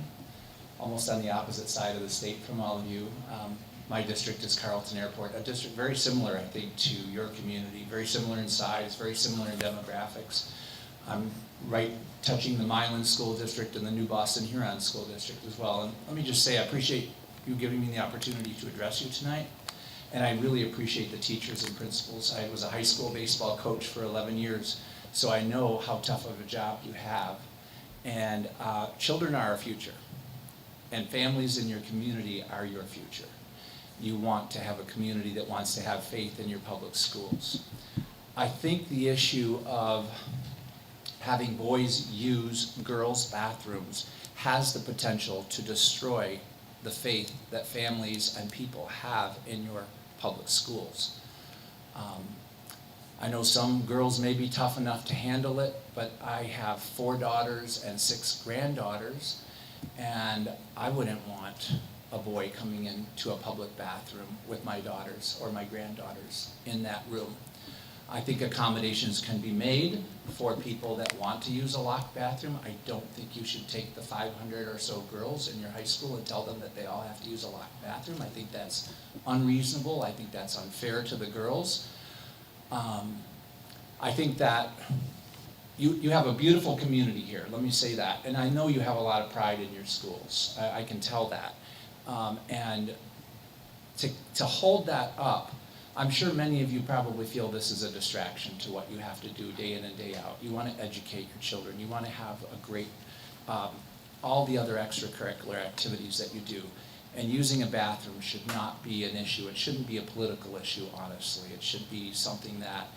almost on the opposite side of the state from all of you. My district is Carleton Airport, a district very similar, I think, to your community, very similar in size, very similar in demographics. I'm right touching the Milan School District and the New Boston Huron School District as well. And let me just say, I appreciate you giving me the opportunity to address you tonight. And I really appreciate the teachers and principals. I was a high school baseball coach for 11 years, so I know how tough of a job you have. And children are our future, and families in your community are your future. You want to have a community that wants to have faith in your public schools. I think the issue of having boys use girls' bathrooms has the potential to destroy the faith that families and people have in your public schools. I know some girls may be tough enough to handle it, but I have 4 daughters and 6 granddaughters, and I wouldn't want a boy coming into a public bathroom with my daughters or my granddaughters in that room. I think accommodations can be made for people that want to use a locked bathroom. I don't think you should take the 500 or so girls in your high school and tell them that they all have to use a locked bathroom. I think that's unreasonable. I think that's unfair to the girls. I think that you have a beautiful community here, let me say that. And I know you have a lot of pride in your schools. I can tell that. And to hold that up, I'm sure many of you probably feel this is a distraction to what you have to do day in and day out. You want to educate your children. You want to have a great, all the other extracurricular activities that you do. And using a bathroom should not be an issue. It shouldn't be a political issue, honestly. It should be something that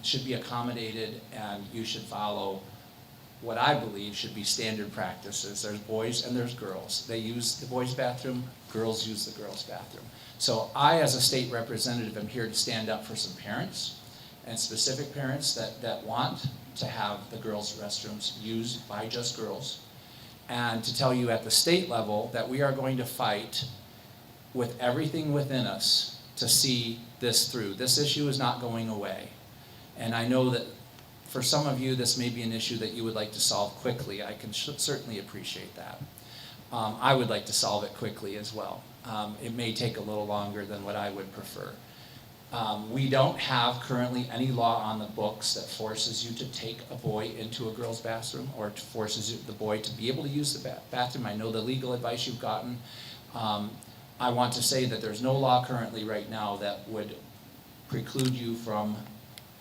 should be accommodated, and you should follow what I believe should be standard practices. There's boys and there's girls. They use the boys' bathroom, girls use the girls' bathroom. So I, as a state representative, am here to stand up for some parents, and specific parents that want to have the girls' restrooms used by just girls, and to tell you at the state level that we are going to fight with everything within us to see this through. This issue is not going away. And I know that for some of you, this may be an issue that you would like to solve quickly. I can certainly appreciate that. I would like to solve it quickly as well. It may take a little longer than what I would prefer. We don't have currently any law on the books that forces you to take a boy into a girl's bathroom or forces the boy to be able to use the bathroom. I know the legal advice you've gotten. I want to say that there's no law currently right now that would preclude you from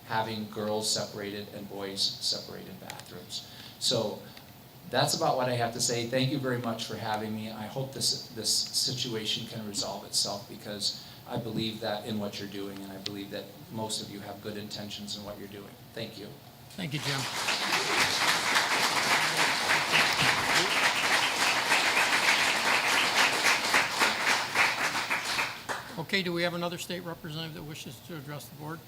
having girls separated and boys separated bathrooms. So that's about what I have to say. Thank you very much for having me. I hope this situation can resolve itself, because I believe that in what you're doing, and I believe that most of you have good intentions in what you're doing. Thank you. Thank you, Jim. Okay, do we have another state representative that wishes to address the board?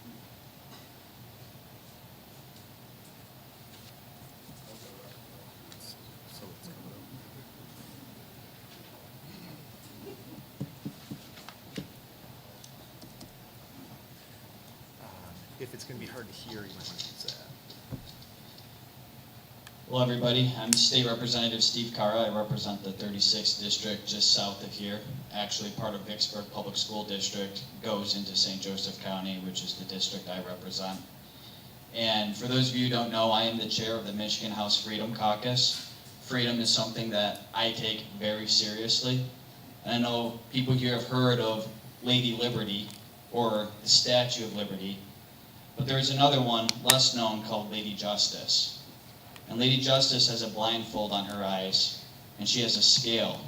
If it's going to be hard to hear, you might want to use that. Hello, everybody. I'm State Representative Steve Cara. I represent the 36th district just south of here. Actually, part of Vicksburg Public School District goes into St. Joseph County, which is the district I represent. And for those of you who don't know, I am the chair of the Michigan House Freedom Caucus. Freedom is something that I take very seriously. And I know people here have heard of Lady Liberty, or the Statue of Liberty. But there's another one, less known, called Lady Justice. And Lady Justice has a blindfold on her eyes, and she has a scale.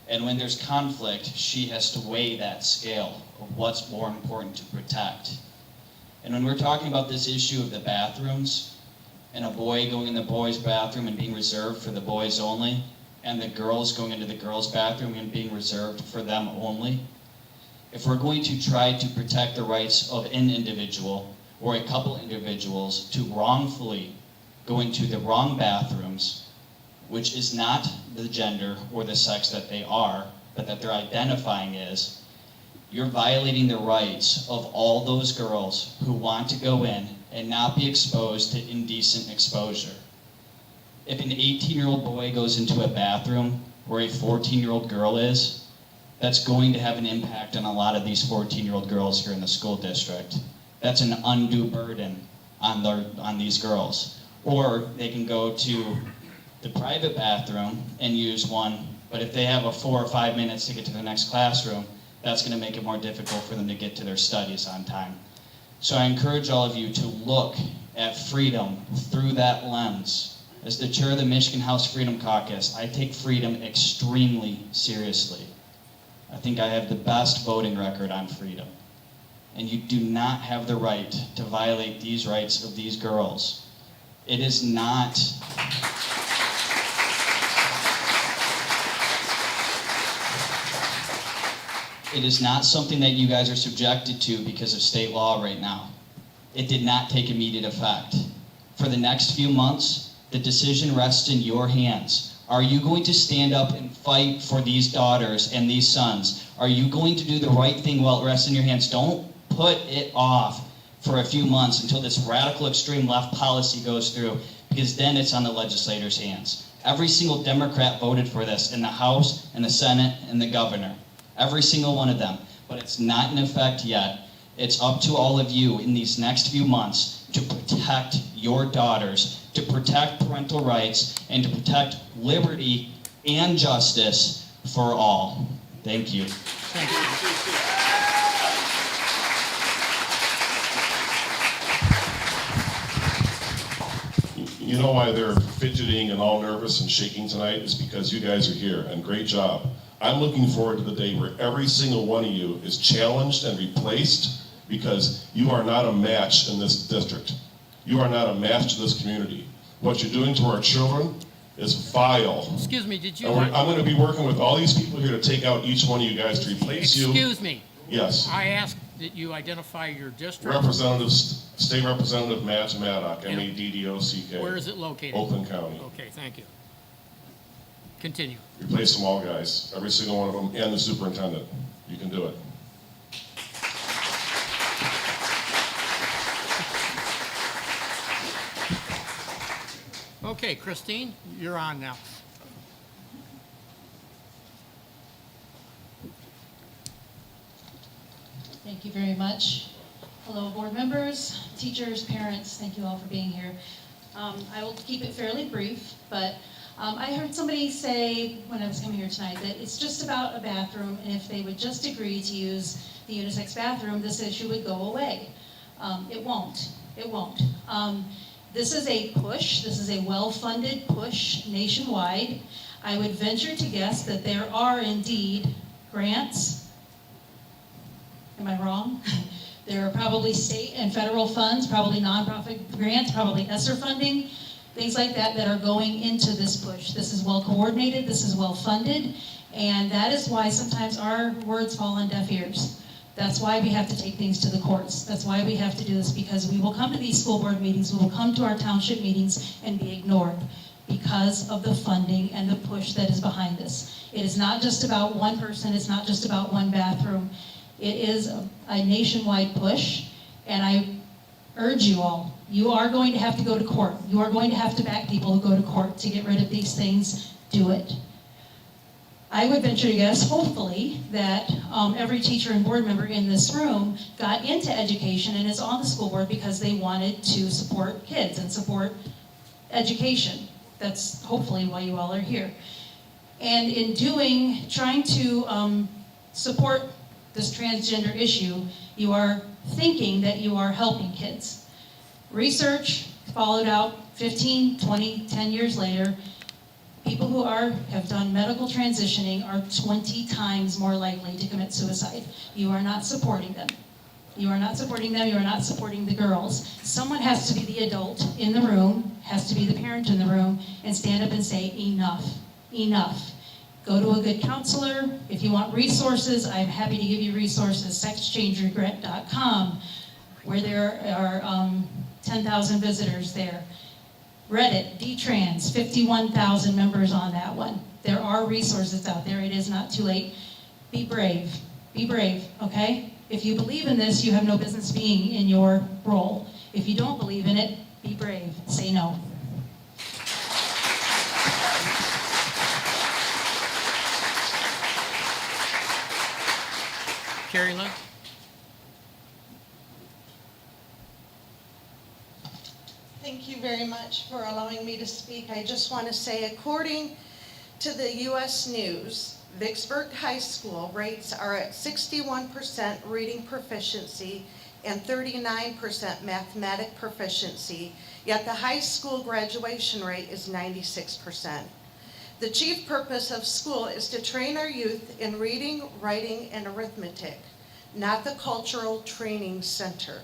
And when there's conflict, she has to weigh that scale of what's more important to protect. And when we're talking about this issue of the bathrooms, and a boy going in the boys' bathroom and being reserved for the boys only, and the girls going into the girls' bathroom and being reserved for them only, if we're going to try to protect the rights of an individual or a couple individuals to wrongfully go into the wrong bathrooms, which is not the gender or the sex that they are, but that they're identifying as, you're violating the rights of all those girls who want to go in and not be exposed to indecent exposure. If an 18-year-old boy goes into a bathroom where a 14-year-old girl is, that's going to have an impact on a lot of these 14-year-old girls here in the school district. That's an undue burden on these girls. Or they can go to the private bathroom and use one, but if they have a 4 or 5 minutes to get to the next classroom, that's going to make it more difficult for them to get to their studies on time. So I encourage all of you to look at freedom through that lens. As the chair of the Michigan House Freedom Caucus, I take freedom extremely seriously. I think I have the best voting record on freedom. And you do not have the right to violate these rights of these girls. It is not... It is not something that you guys are subjected to because of state law right now. It did not take immediate effect. For the next few months, the decision rests in your hands. Are you going to stand up and fight for these daughters and these sons? Are you going to do the right thing while it rests in your hands? Don't put it off for a few months until this radical extreme left policy goes through, because then it's on the legislators' hands. Every single Democrat voted for this in the House and the Senate and the governor. Every single one of them. But it's not in effect yet. It's up to all of you in these next few months to protect your daughters, to protect parental rights, and to protect liberty and justice for all. Thank you. Thank you. You know why they're fidgeting and all nervous and shaking tonight is because you guys are here, and great job. I'm looking forward to the day where every single one of you is challenged and replaced, because you are not a match in this district. You are not a match to this community. What you're doing to our children is vile. Excuse me, did you... And I'm going to be working with all these people here to take out each one of you guys to replace you. Excuse me. Yes. I asked that you identify your district. State Representative Matt Maddock, M-A-D-D-O-C-K. Where is it located? Oakland County. Okay, thank you. Continue. Replace them all, guys. Every single one of them, and the superintendent. You can do it. Okay, Christine, you're on now. Thank you very much. Hello, board members, teachers, parents, thank you all for being here. I will keep it fairly brief, but I heard somebody say when I was coming here tonight that it's just about a bathroom, and if they would just agree to use the unisex bathroom, this issue would go away. It won't. It won't. This is a push. This is a well-funded push nationwide. I would venture to guess that there are indeed grants. Am I wrong? There are probably state and federal funds, probably nonprofit grants, probably ESSER funding, things like that that are going into this push. This is well coordinated, this is well funded, and that is why sometimes our words fall on deaf ears. That's why we have to take things to the courts. That's why we have to do this, because we will come to these school board meetings, we will come to our township meetings and be ignored because of the funding and the push that is behind this. It is not just about one person, it's not just about one bathroom. It is a nationwide push, and I urge you all, you are going to have to go to court. You are going to have to back people who go to court to get rid of these things. Do it. I would venture to guess, hopefully, that every teacher and board member in this room got into education and is on the school board because they wanted to support kids and support education. That's hopefully why you all are here. And in trying to support this transgender issue, you are thinking that you are helping kids. Research followed out 15, 20, 10 years later. People who have done medical transitioning are 20 times more likely to commit suicide. You are not supporting them. You are not supporting them, you are not supporting the girls. Someone has to be the adult in the room, has to be the parent in the room, and stand up and say, enough, enough. Go to a good counselor. If you want resources, I'm happy to give you resources, sexchangeregret.com, where there are 10,000 visitors there. Reddit, DTrans, 51,000 members on that one. There are resources out there. It is not too late. Be brave, okay? If you believe in this, you have no business being in your role. If you don't believe in it, be brave, say no. Carrie Lynn? Thank you very much for allowing me to speak. I just want to say, according to the U.S. News, Vicksburg High School rates are at 61% reading proficiency and 39% mathematic proficiency, yet the high school graduation rate is 96%. The chief purpose of school is to train our youth in reading, writing, and arithmetic, not the cultural training center.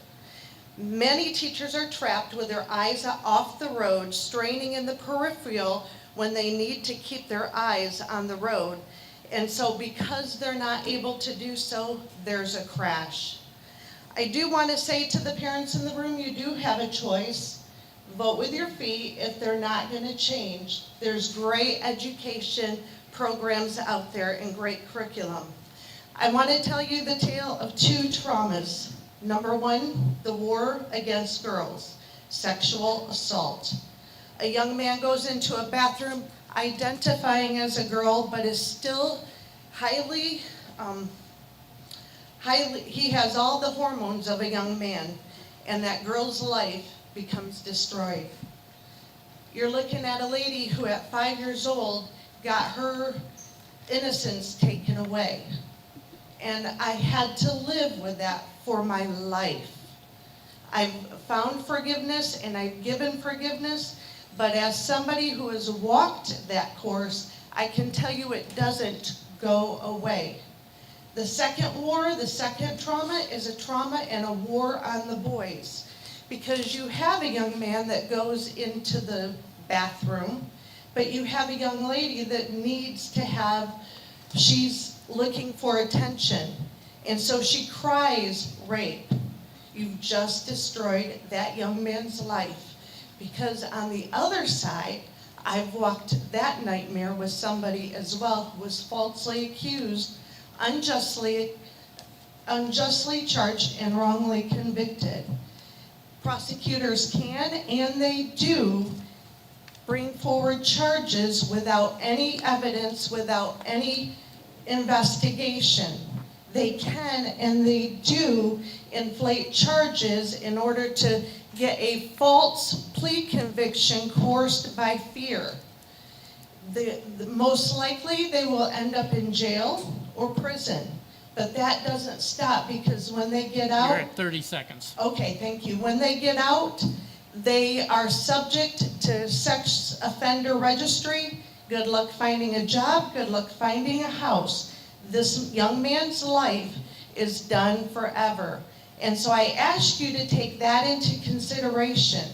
Many teachers are trapped with their eyes off the road, straining in the peripheral when they need to keep their eyes on the road. And so because they're not able to do so, there's a crash. I do want to say to the parents in the room, you do have a choice. Vote with your feet if they're not going to change. There's great education programs out there and great curriculum. I want to tell you the tale of two traumas. Number one, the war against girls, sexual assault. A young man goes into a bathroom identifying as a girl, but is still highly, he has all the hormones of a young man, and that girl's life becomes destroyed. You're looking at a lady who at 5 years old got her innocence taken away. And I had to live with that for my life. I've found forgiveness and I've given forgiveness, but as somebody who has walked that course, I can tell you it doesn't go away. The second war, the second trauma is a trauma and a war on the boys. Because you have a young man that goes into the bathroom, but you have a young lady that needs to have, she's looking for attention. And so she cries rape. You've just destroyed that young man's life. Because on the other side, I've walked that nightmare with somebody as well who was falsely accused, unjustly charged, and wrongly convicted. Prosecutors can, and they do, bring forward charges without any evidence, without any investigation. They can, and they do, inflate charges in order to get a false plea conviction coerced by fear. Most likely they will end up in jail or prison, but that doesn't stop because when they get out... You're at 30 seconds. Okay, thank you. When they get out, they are subject to sex offender registry. Good luck finding a job, good luck finding a house. This young man's life is done forever. And so I ask you to take that into consideration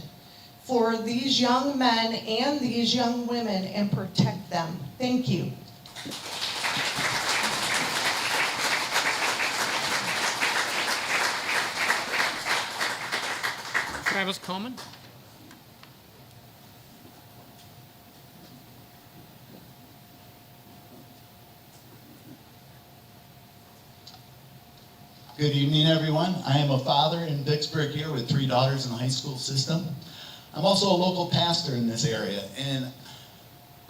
for these young men and these young women and protect them. Thank you. Travis Coleman? Good evening, everyone. I am a father in Vicksburg here with 3 daughters in the high school system. I'm also a local pastor in this area, and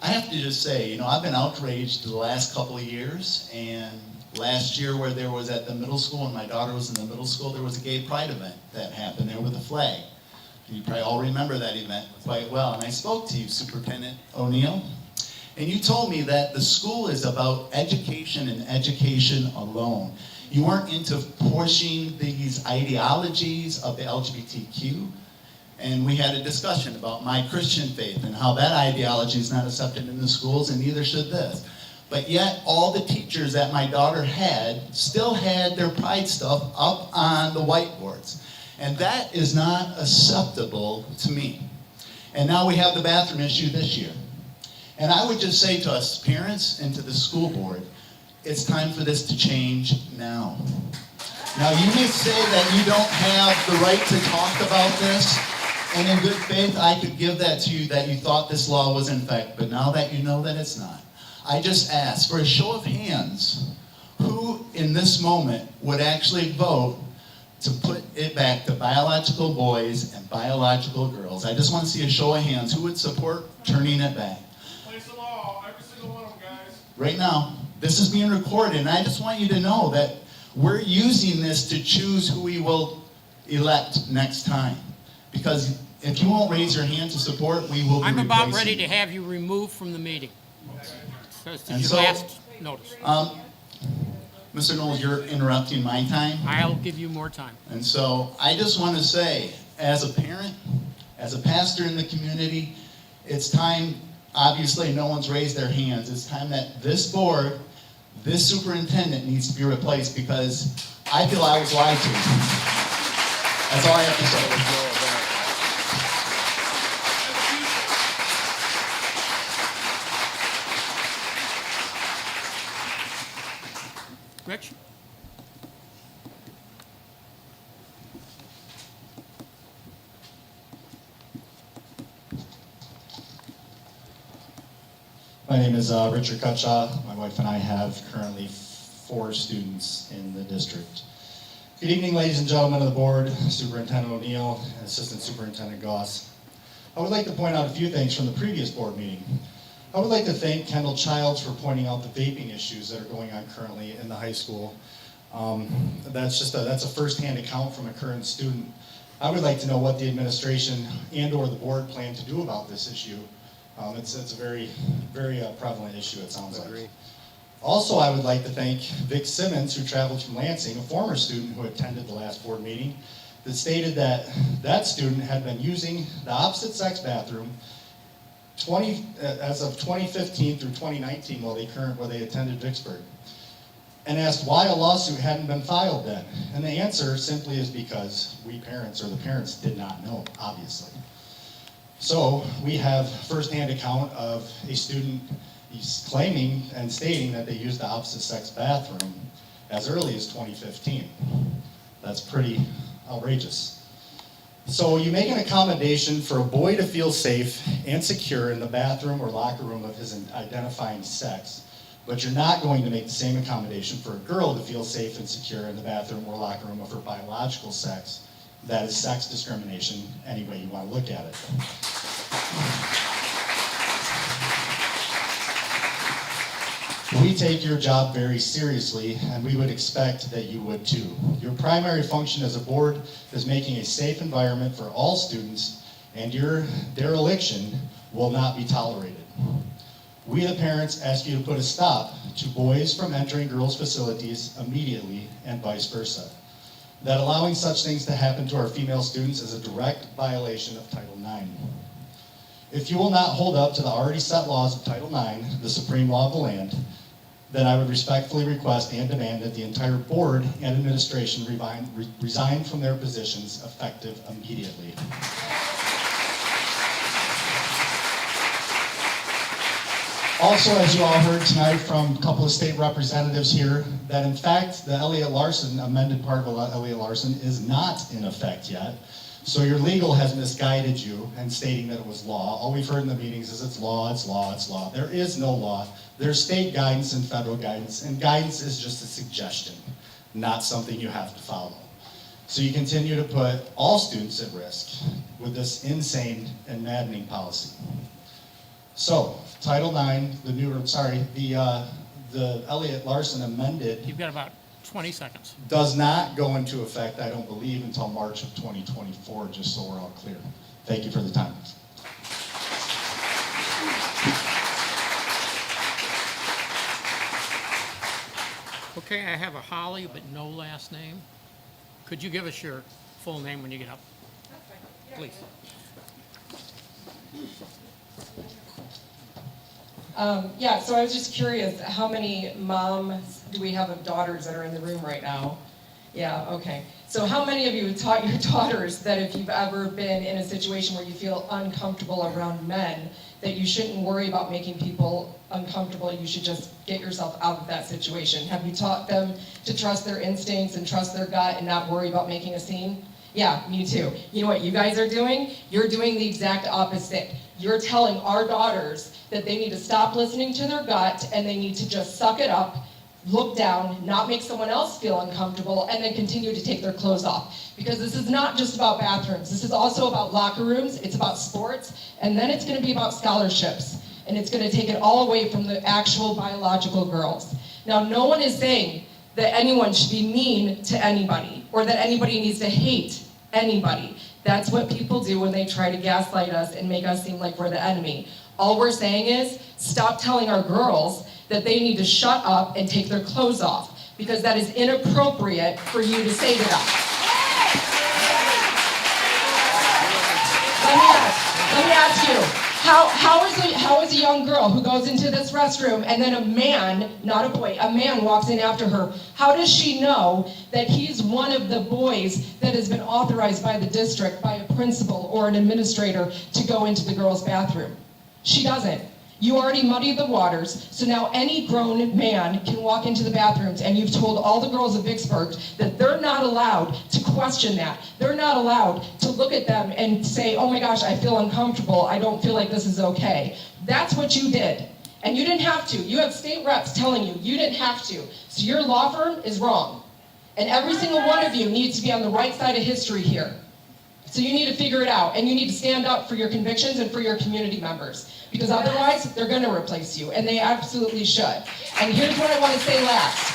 I have to just say, I've been outraged the last couple of years, and last year where there was at the middle school, and my daughter was in the middle school, there was a gay pride event that happened there with a flag. You probably all remember that event quite well, and I spoke to you, Superintendent O'Neill, and you told me that the school is about education and education alone. You weren't into pushing these ideologies of the LGBTQ. And we had a discussion about my Christian faith and how that ideology is not accepted in the schools, and neither should this. But yet, all the teachers that my daughter had still had their pride stuff up on the whiteboards. And that is not acceptable to me. And now we have the bathroom issue this year. And I would just say to us parents and to the school board, it's time for this to change now. Now, you may say that you don't have the right to talk about this, and in good faith, I could give that to you, that you thought this law was in effect, but now that you know that it's not, I just ask for a show of hands, who in this moment would actually vote to put it back to biological boys and biological girls? I just want to see a show of hands. Who would support turning it back? Place the law, every single one of them, guys. Right now, this is being recorded, and I just want you to know that we're using this to choose who we will elect next time. Because if you won't raise your hand to support, we will be I'm about replacing ready you. to have you removed from the meeting. That's And your so, last notice. Mr. Knowles, you're interrupting my time. I'll give you more time. And so I just want to say, as a parent, as a pastor in the community, it's time, obviously no one's raised their hands, it's time that this board, this superintendent needs to be replaced, because I feel I was lied to. That's all I have to say. Rich? My name is Richard Cutshaw. My wife and I have currently 4 students in the district. Good evening, ladies and gentlemen of the board, Superintendent O'Neill, and Assistant Superintendent Goss. I would like to point out a few things from the previous board meeting. I would like to thank Kendall Childs for pointing out the vaping issues that are going on currently in the high school. That's a first-hand account from a current student. I would like to know what the administration and/or the board plan to do about this issue. It's a very, very prevalent issue, it sounds like. Also, I would like to thank Vic Simmons, who traveled from Lansing, a former student who attended the last board meeting, that stated that that student had been using the opposite sex bathroom as of 2015 through 2019 while they attended Vicksburg, and asked why a lawsuit hadn't been filed then. And the answer simply is because we parents, or the parents, did not know, obviously. So we have first-hand account of a student, he's claiming and stating that they used the opposite sex bathroom as early as 2015. That's pretty outrageous. So you make an accommodation for a boy to feel safe and secure in the bathroom or locker room of his identifying sex, but you're not going to make the same accommodation for a girl to feel safe and secure in the bathroom or locker room of her biological sex. That is sex discrimination, any way you want to look at it. We take your job very seriously, and we would expect that you would too. Your primary function as a board is making a safe environment for all students, and your dereliction will not be tolerated. We, the parents, ask you to put a stop to boys from entering girls' facilities immediately and vice versa. That allowing such things to happen to our female students is a direct violation of Title IX. If you will not hold up to the already set laws of Title IX, the supreme law of the land, then I would respectfully request and demand that the entire board and administration resign from their positions effective immediately. Also, as you all heard tonight from a couple of state representatives here, that in fact the Elliott Larson, amended part of Elliott Larson, is not in effect yet. So your legal has misguided you in stating that it was law. All we've heard in the meetings is it's law, it's law, it's law. There is no law. There's state guidance and federal guidance, and guidance is just a suggestion, not something you have to follow. So you continue to put all students at risk with this insane and maddening policy. So, Title IX, the Elliott Larson amended. You've got about 20 seconds. Does not go into effect, I don't believe, until March of 2024, just so we're all clear. Thank you for the time. Okay, I have a Holly, but no last name. Could you give us your full name when you get up? Please. Yeah, so I was just curious, how many moms do we have of daughters that are in the room right now? Yeah, okay. So how many of you have taught your daughters that if you've ever been in a situation where you feel uncomfortable around men, that you shouldn't worry about making people uncomfortable, you should just get yourself out of that situation? Have you taught them to trust their instincts and trust their gut and not worry about making a scene? Yeah, me too. You know what you guys are doing? You're doing the exact opposite. You're telling our daughters that they need to stop listening to their gut and they need to just suck it up, look down, not make someone else feel uncomfortable, and then continue to take their clothes off. Because this is not just about bathrooms. This is also about locker rooms, it's about sports, and then it's gonna be about scholarships. And it's gonna take it all away from the actual biological girls. Now, no one is saying that anyone should be mean to anybody, or that anybody needs to hate anybody. That's what people do when they try to gaslight us and make us seem like we're the enemy. All we're saying is, stop telling our girls that they need to shut up and take their clothes off, because that is inappropriate for you to say to them. Let me ask you, how is a young girl who goes into this restroom and then a man, not a boy, a man walks in after her, how does she know that he's one of the boys that has been authorized by the district, by a principal or an administrator, to go into the girls' bathroom? She doesn't. You already muddied the waters, so now any grown man can walk into the bathrooms, and you've told all the girls of Vicksburg that they're not allowed to question that. They're not allowed to look at them and say, oh my gosh, I feel uncomfortable, I don't feel like this is okay. That's what you did. And you didn't have to. You have state reps telling you you didn't have to. So your law firm is wrong. And every single one of you needs to be on the right side of history here. So you need to figure it out, and you need to stand up for your convictions and for your community members. Because otherwise, they're going to replace you, and they absolutely should. And here's what I want to say last.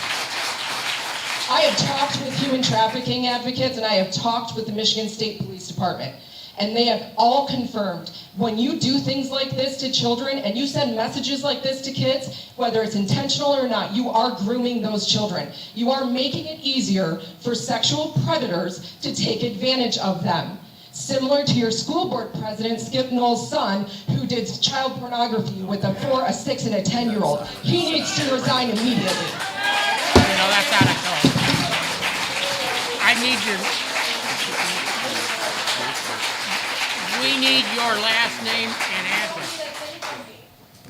I have talked with human trafficking advocates, and I have talked with the Michigan State Police Department. And they have all confirmed, when you do things like this to children, and you send messages like this to kids, whether it's intentional or not, you are grooming those children. You are making it easier for sexual predators to take advantage of them. Similar to your school board president, Skip Knoll's son, who did child pornography with a 4, a 6, and a 10-year-old. He needs to resign immediately. You know, that's out of control. I need your... We need your last name and address.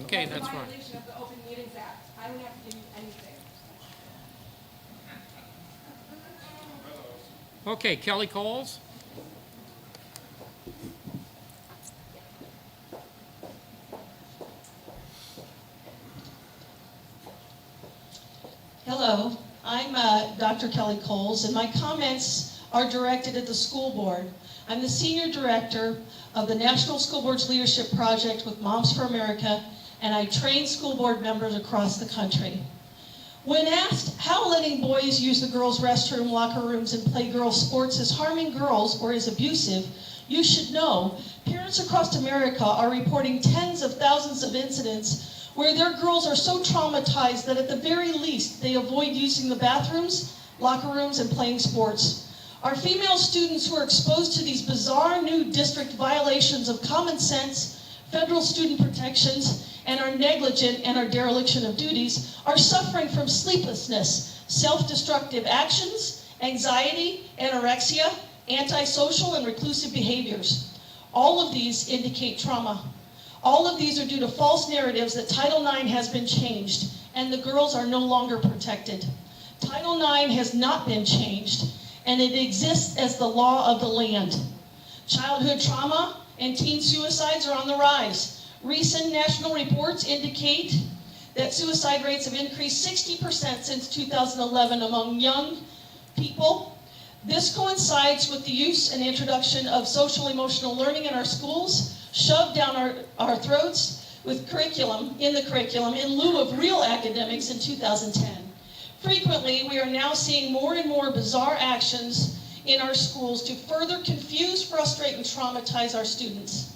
Okay, that's fine. I don't have to give you anything. Okay, Kelly Coles. Hello, I'm Dr. Kelly Coles, and my comments are directed at the school board. I'm the Senior Director of the National School Boards Leadership Project with Moms for America, and I train school board members across the country. When asked how letting boys use the girls' restroom, locker rooms, and play girls' sports is harming girls or is abusive, you should know parents across America are reporting tens of thousands of incidents where their girls are so traumatized that at the very least they avoid using the bathrooms, locker rooms, and playing sports. Our female students who are exposed to these bizarre new district violations of common sense, federal student protections, and are negligent and our dereliction of duties are suffering from sleeplessness, self-destructive actions, anxiety, anorexia, antisocial and reclusive behaviors. All of these indicate trauma. All of these are due to false narratives that Title IX has been changed and the girls are no longer protected. Title IX has not been changed, and it exists as the law of the land. Childhood trauma and teen suicides are on the rise. Recent national reports indicate that suicide rates have increased 60% since 2011 among young people. This coincides with the use and introduction of social emotional learning in our schools, shoved down our throats with curriculum in lieu of real academics in 2010. Frequently, we are now seeing more and more bizarre actions in our schools to further confuse, frustrate, and traumatize our students.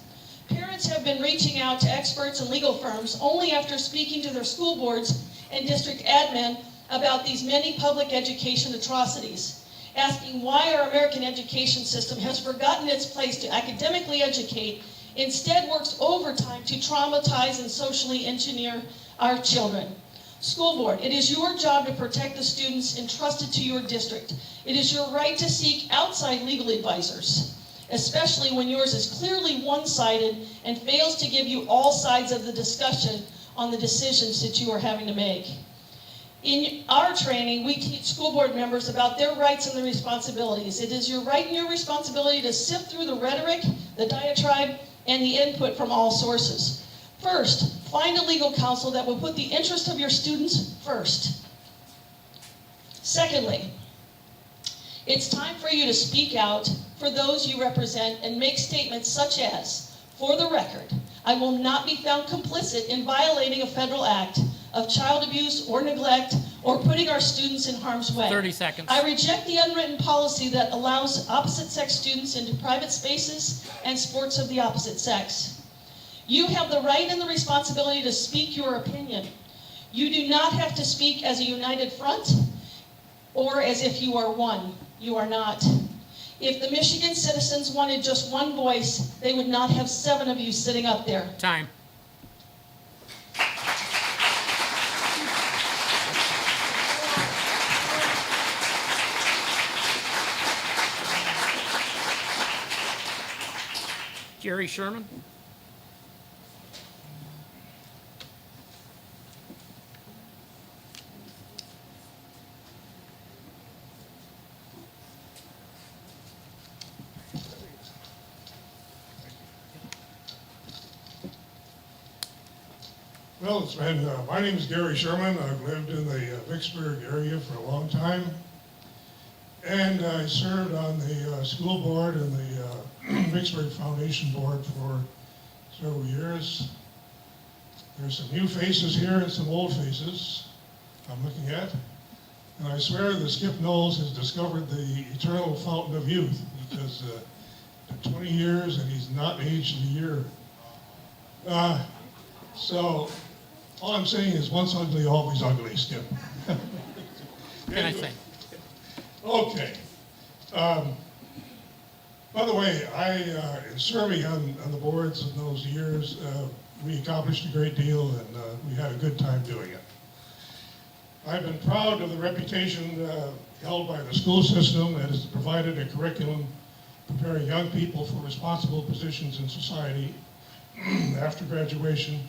Parents have been reaching out to experts and legal firms only after speaking to their school boards and district admin about these many public education atrocities, asking why our American education system has forgotten its place to academically educate instead works overtime to traumatize and socially engineer our children. School board, it is your job to protect the students entrusted to your district. It is your right to seek outside legal advisors, especially when yours is clearly one-sided and fails to give you all sides of the discussion on the decisions that you are having to make. In our training, we teach school board members about their rights and their responsibilities. It is your right and your responsibility to sift through the rhetoric, the diatribe, and the input from all sources. First, find a legal counsel that will put the interest of your students first. Secondly, it's time for you to speak out for those you represent and make statements such as, for the record, I will not be found complicit in violating a federal act of child abuse or neglect or putting our students in harm's way. 30 seconds. I reject the unwritten policy that allows opposite-sex students into private spaces and sports of the opposite sex. You have the right and the responsibility to speak your opinion. You do not have to speak as a united front or as if you are one. You are not. If the Michigan citizens wanted just one voice, they would not have 7 of you sitting up there. Time. Jerry Sherman? Well, it's been, my name is Gary Sherman. I've lived in the Vicksburg area for a long time. And I served on the school board and the Vicksburg Foundation board for several years. There's some new faces here and some old faces I'm looking at. And I swear that Skip Knowles has discovered the eternal fountain of youth because it's been 20 years and he's not aged a year. So all I'm saying is once ugly, always ugly, Skip. Can I say? Okay. By the way, in serving on the boards in those years, we accomplished a great deal and we had a good time doing it. I've been proud of the reputation held by the school system that has provided a curriculum preparing young people for responsible positions in society after graduation.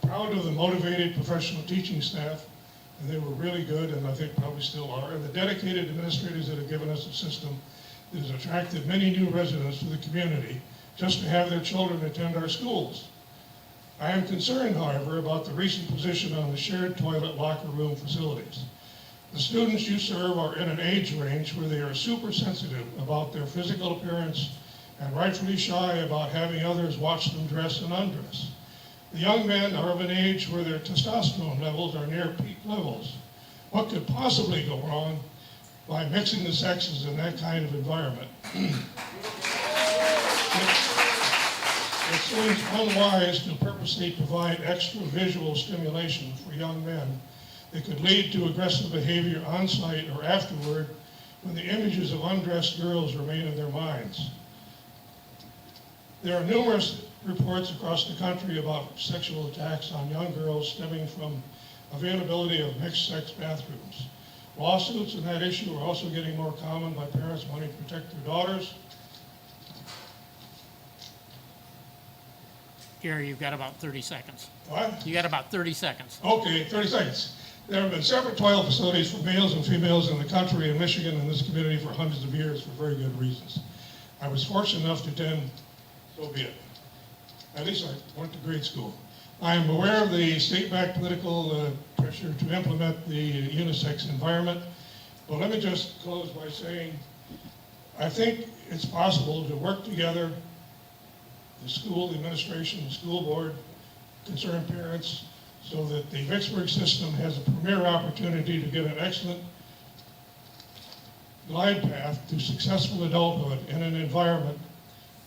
Proud of the motivated professional teaching staff, and they were really good, and I think probably still are, and the dedicated administrators that have given us a system that has attracted many new residents to the community just to have their children attend our schools. I am concerned, however, about the recent position on the shared toilet locker room facilities. The students you serve are in an age range where they are super sensitive about their physical appearance and rightfully shy about having others watch them dress and undress. The young men are of an age where their testosterone levels are near peak levels. What could possibly go wrong by mixing the sexes in that kind of environment? It seems unwise to purposely provide extra visual stimulation for young men that could lead to aggressive behavior on site or afterward when the images of undressed girls remain in their minds. There are numerous reports across the country about sexual attacks on young girls stemming from availability of mixed-sex bathrooms. Lawsuits in that issue are also getting more common by parents wanting to protect their daughters. Gary, you've got about 30 seconds. What? You got about 30 seconds. Okay, 30 seconds. There have been separate toilet facilities for males and females in the country, in Michigan, and this community for hundreds of years for very good reasons. I was fortunate enough to attend, so be it. At least I went to grade school. I am aware of the state-backed political pressure to implement the unisex environment, but let me just close by saying I think it's possible to work together, the school, the administration, the school board, concerned parents, so that the Vicksburg system has a premier opportunity to get an excellent glide path to successful adulthood in an environment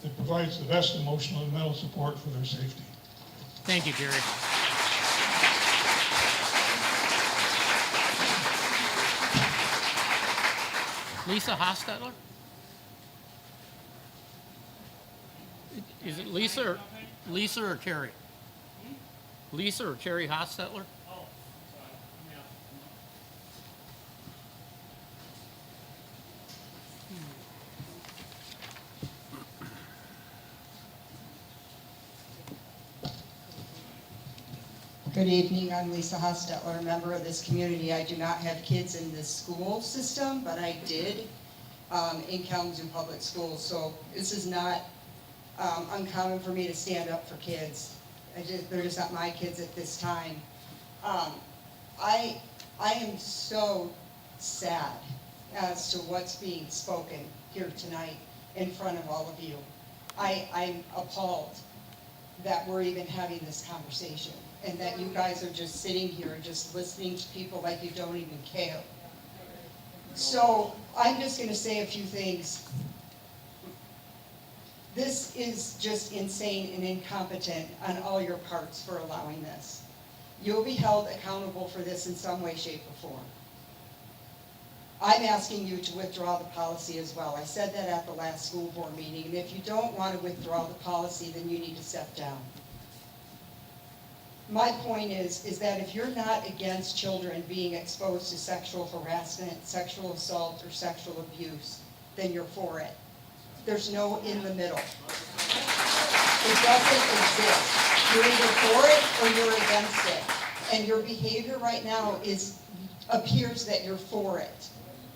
that provides the best emotional and mental support for their safety. Thank you, Gary. Lisa Hostetler? Is it Lisa or Terry? Lisa or Terry Hostetler? Good evening, I'm Lisa Hostetler, a member of this community. I do not have kids in this school system, but I did in Kalamazoo Public Schools, so this is not uncommon for me to stand up for kids. They're just not my kids at this time. I am so sad as to what's being spoken here tonight in front of all of you. I'm appalled that we're even having this conversation, and that you guys are just sitting here and just listening to people like you don't even care. So I'm just going to say a few things. This is just insane and incompetent on all your parts for allowing this. You'll be held accountable for this in some way, shape, or form. I'm asking you to withdraw the policy as well. I said that at the last school board meeting, and if you don't want to withdraw the policy, then you need to step down. My point is that if you're not against children being exposed to sexual harassment, sexual assault, or sexual abuse, then you're for it. There's no in the middle. It doesn't exist. You're either for it or you're against it. And your behavior right now appears that you're for it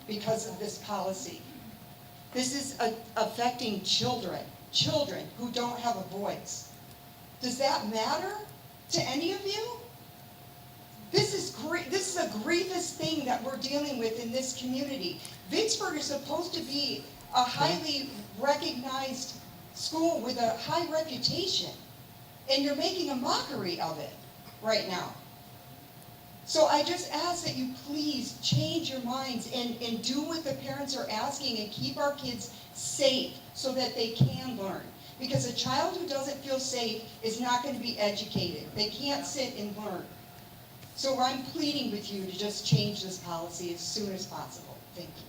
because of this policy. This is affecting children who don't have a voice. Does that matter to any of you? This is a grievous thing that we're dealing with in this community. Vicksburg is supposed to be a highly recognized school with a high reputation, and you're making a mockery of it right now. So I just ask that you please change your minds and do what the parents are asking and keep our kids safe so that they can learn. Because a child who doesn't feel safe is not going to be educated. They can't sit and learn. So I'm pleading with you to just change this policy as soon as possible. Thank you.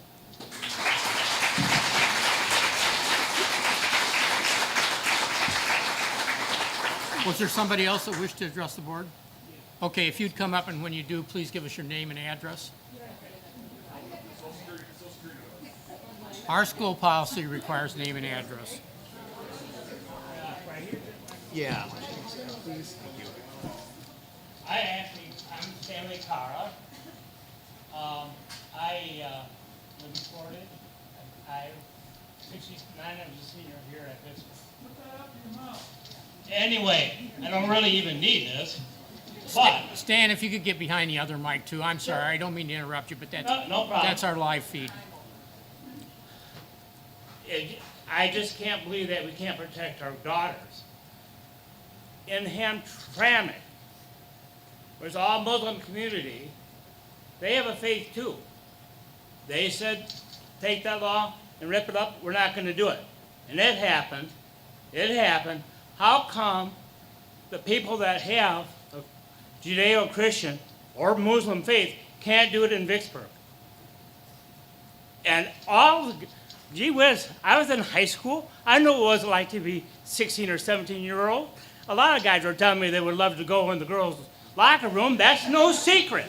Was there somebody else that wished to address the board? Okay, if you'd come up, and when you do, please give us your name and address. Our school policy requires name and address. Yeah. I'm Stanley Cara. I live in Florida. I'm 69. I'm a senior here at Vicksburg. Anyway, I don't really even need this, but Stan, if you could get behind the other mic too. I'm sorry, I don't mean to interrupt you, but No problem. that's our live feed. I just can't believe that we can't protect our daughters. In Hamtramck, where's all Muslim community, they have a faith too. They said, take that law and rip it up, we're not going to do it. And it happened. It happened. How come the people that have a Judeo-Christian or Muslim faith can't do it in Vicksburg? And gee whiz, I was in high school. I knew what it was like to be 16 or 17-year-old. A lot of guys were telling me they would love to go in the girls' locker room. That's no secret.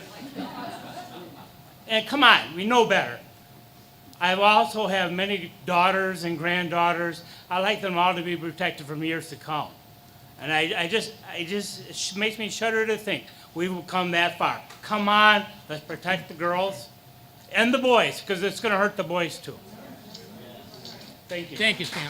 And come on, we know better. I also have many daughters and granddaughters. I like them all to be protected from years to come. And it makes me shudder to think we will come that far. Come on, let's protect the girls and the boys, because it's going to hurt the boys too. Thank you. Thank you, Stan.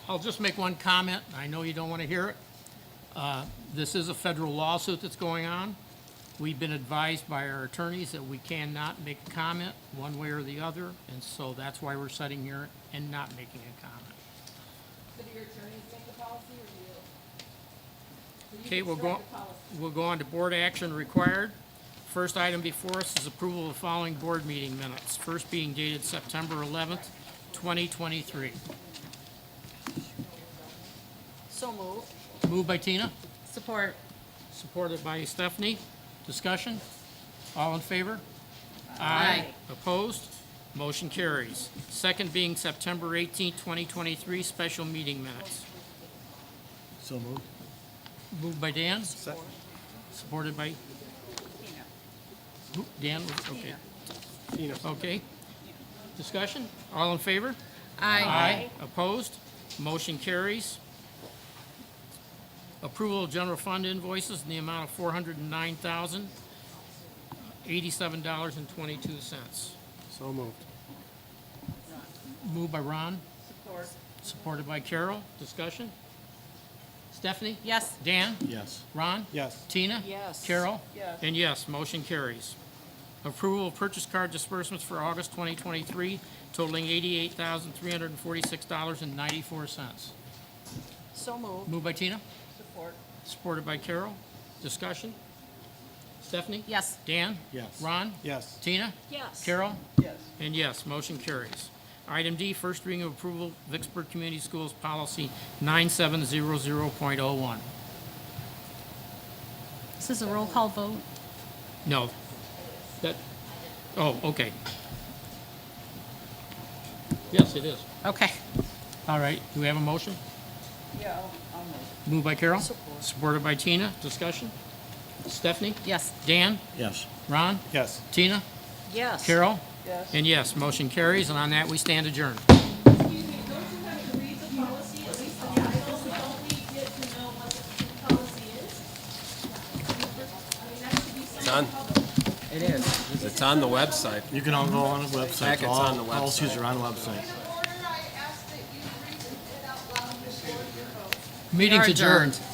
I'll just make one comment. I know you don't want to hear it. This is a federal lawsuit that's going on. We've been advised by our attorneys that we cannot make a comment one way or the other, and so that's why we're sitting here and not making a comment. So do your attorneys make the policy, or do you? Okay, we'll go on to board action required. First item before us is approval of the following board meeting minutes. First being dated September 11th, 2023. So moved. Moved by Tina, Support. supported by Stephanie. Discussion? All in favor? Aye. Opposed? Motion carries. Second being September 18, 2023, special meeting minutes. So moved. Moved by Dan. Supported by? Who? Dan, okay. Tina. Okay. Discussion? All in favor? Aye. Opposed? Motion carries. Approval of general fund invoices in the amount of $409,087.22. So moved. Moved by Ron. Supported by Carol. Discussion? Stephanie? Yes. Dan? Yes. Ron? Yes. Tina? Yes. Carol? Yes. And yes, motion carries. Approval of purchase card disbursements for August 2023 totaling $88,346.94. So moved. Moved by Tina? Support. Supported by Carol. Discussion? Stephanie? Yes. Dan? Yes. Ron? Yes. Tina? Yes. Carol? Yes. And yes, motion carries. Item D, first reading of approval, Vicksburg Community Schools Policy 9700.01. This is a roll call vote. No. That, oh, okay. Yes, it is. Okay. All right, do we have a motion? Yeah, I'll move. Moved by Carol? Support. Supported by Tina. Discussion? Stephanie? Yes. Dan? Yes. Ron? Yes. Tina? Yes. Carol? Yes. And yes, motion carries, and on that, we stand adjourned. Excuse me, don't you have to read the policy, at least the title, don't we get to know what the policy is? I mean, that should be something public. It is. It's on the website. You can all go on the website. Packet's on the All website. policies are on the website. Order, I ask that you read it out loud before you vote. Meeting's You're adjourned. adjourned.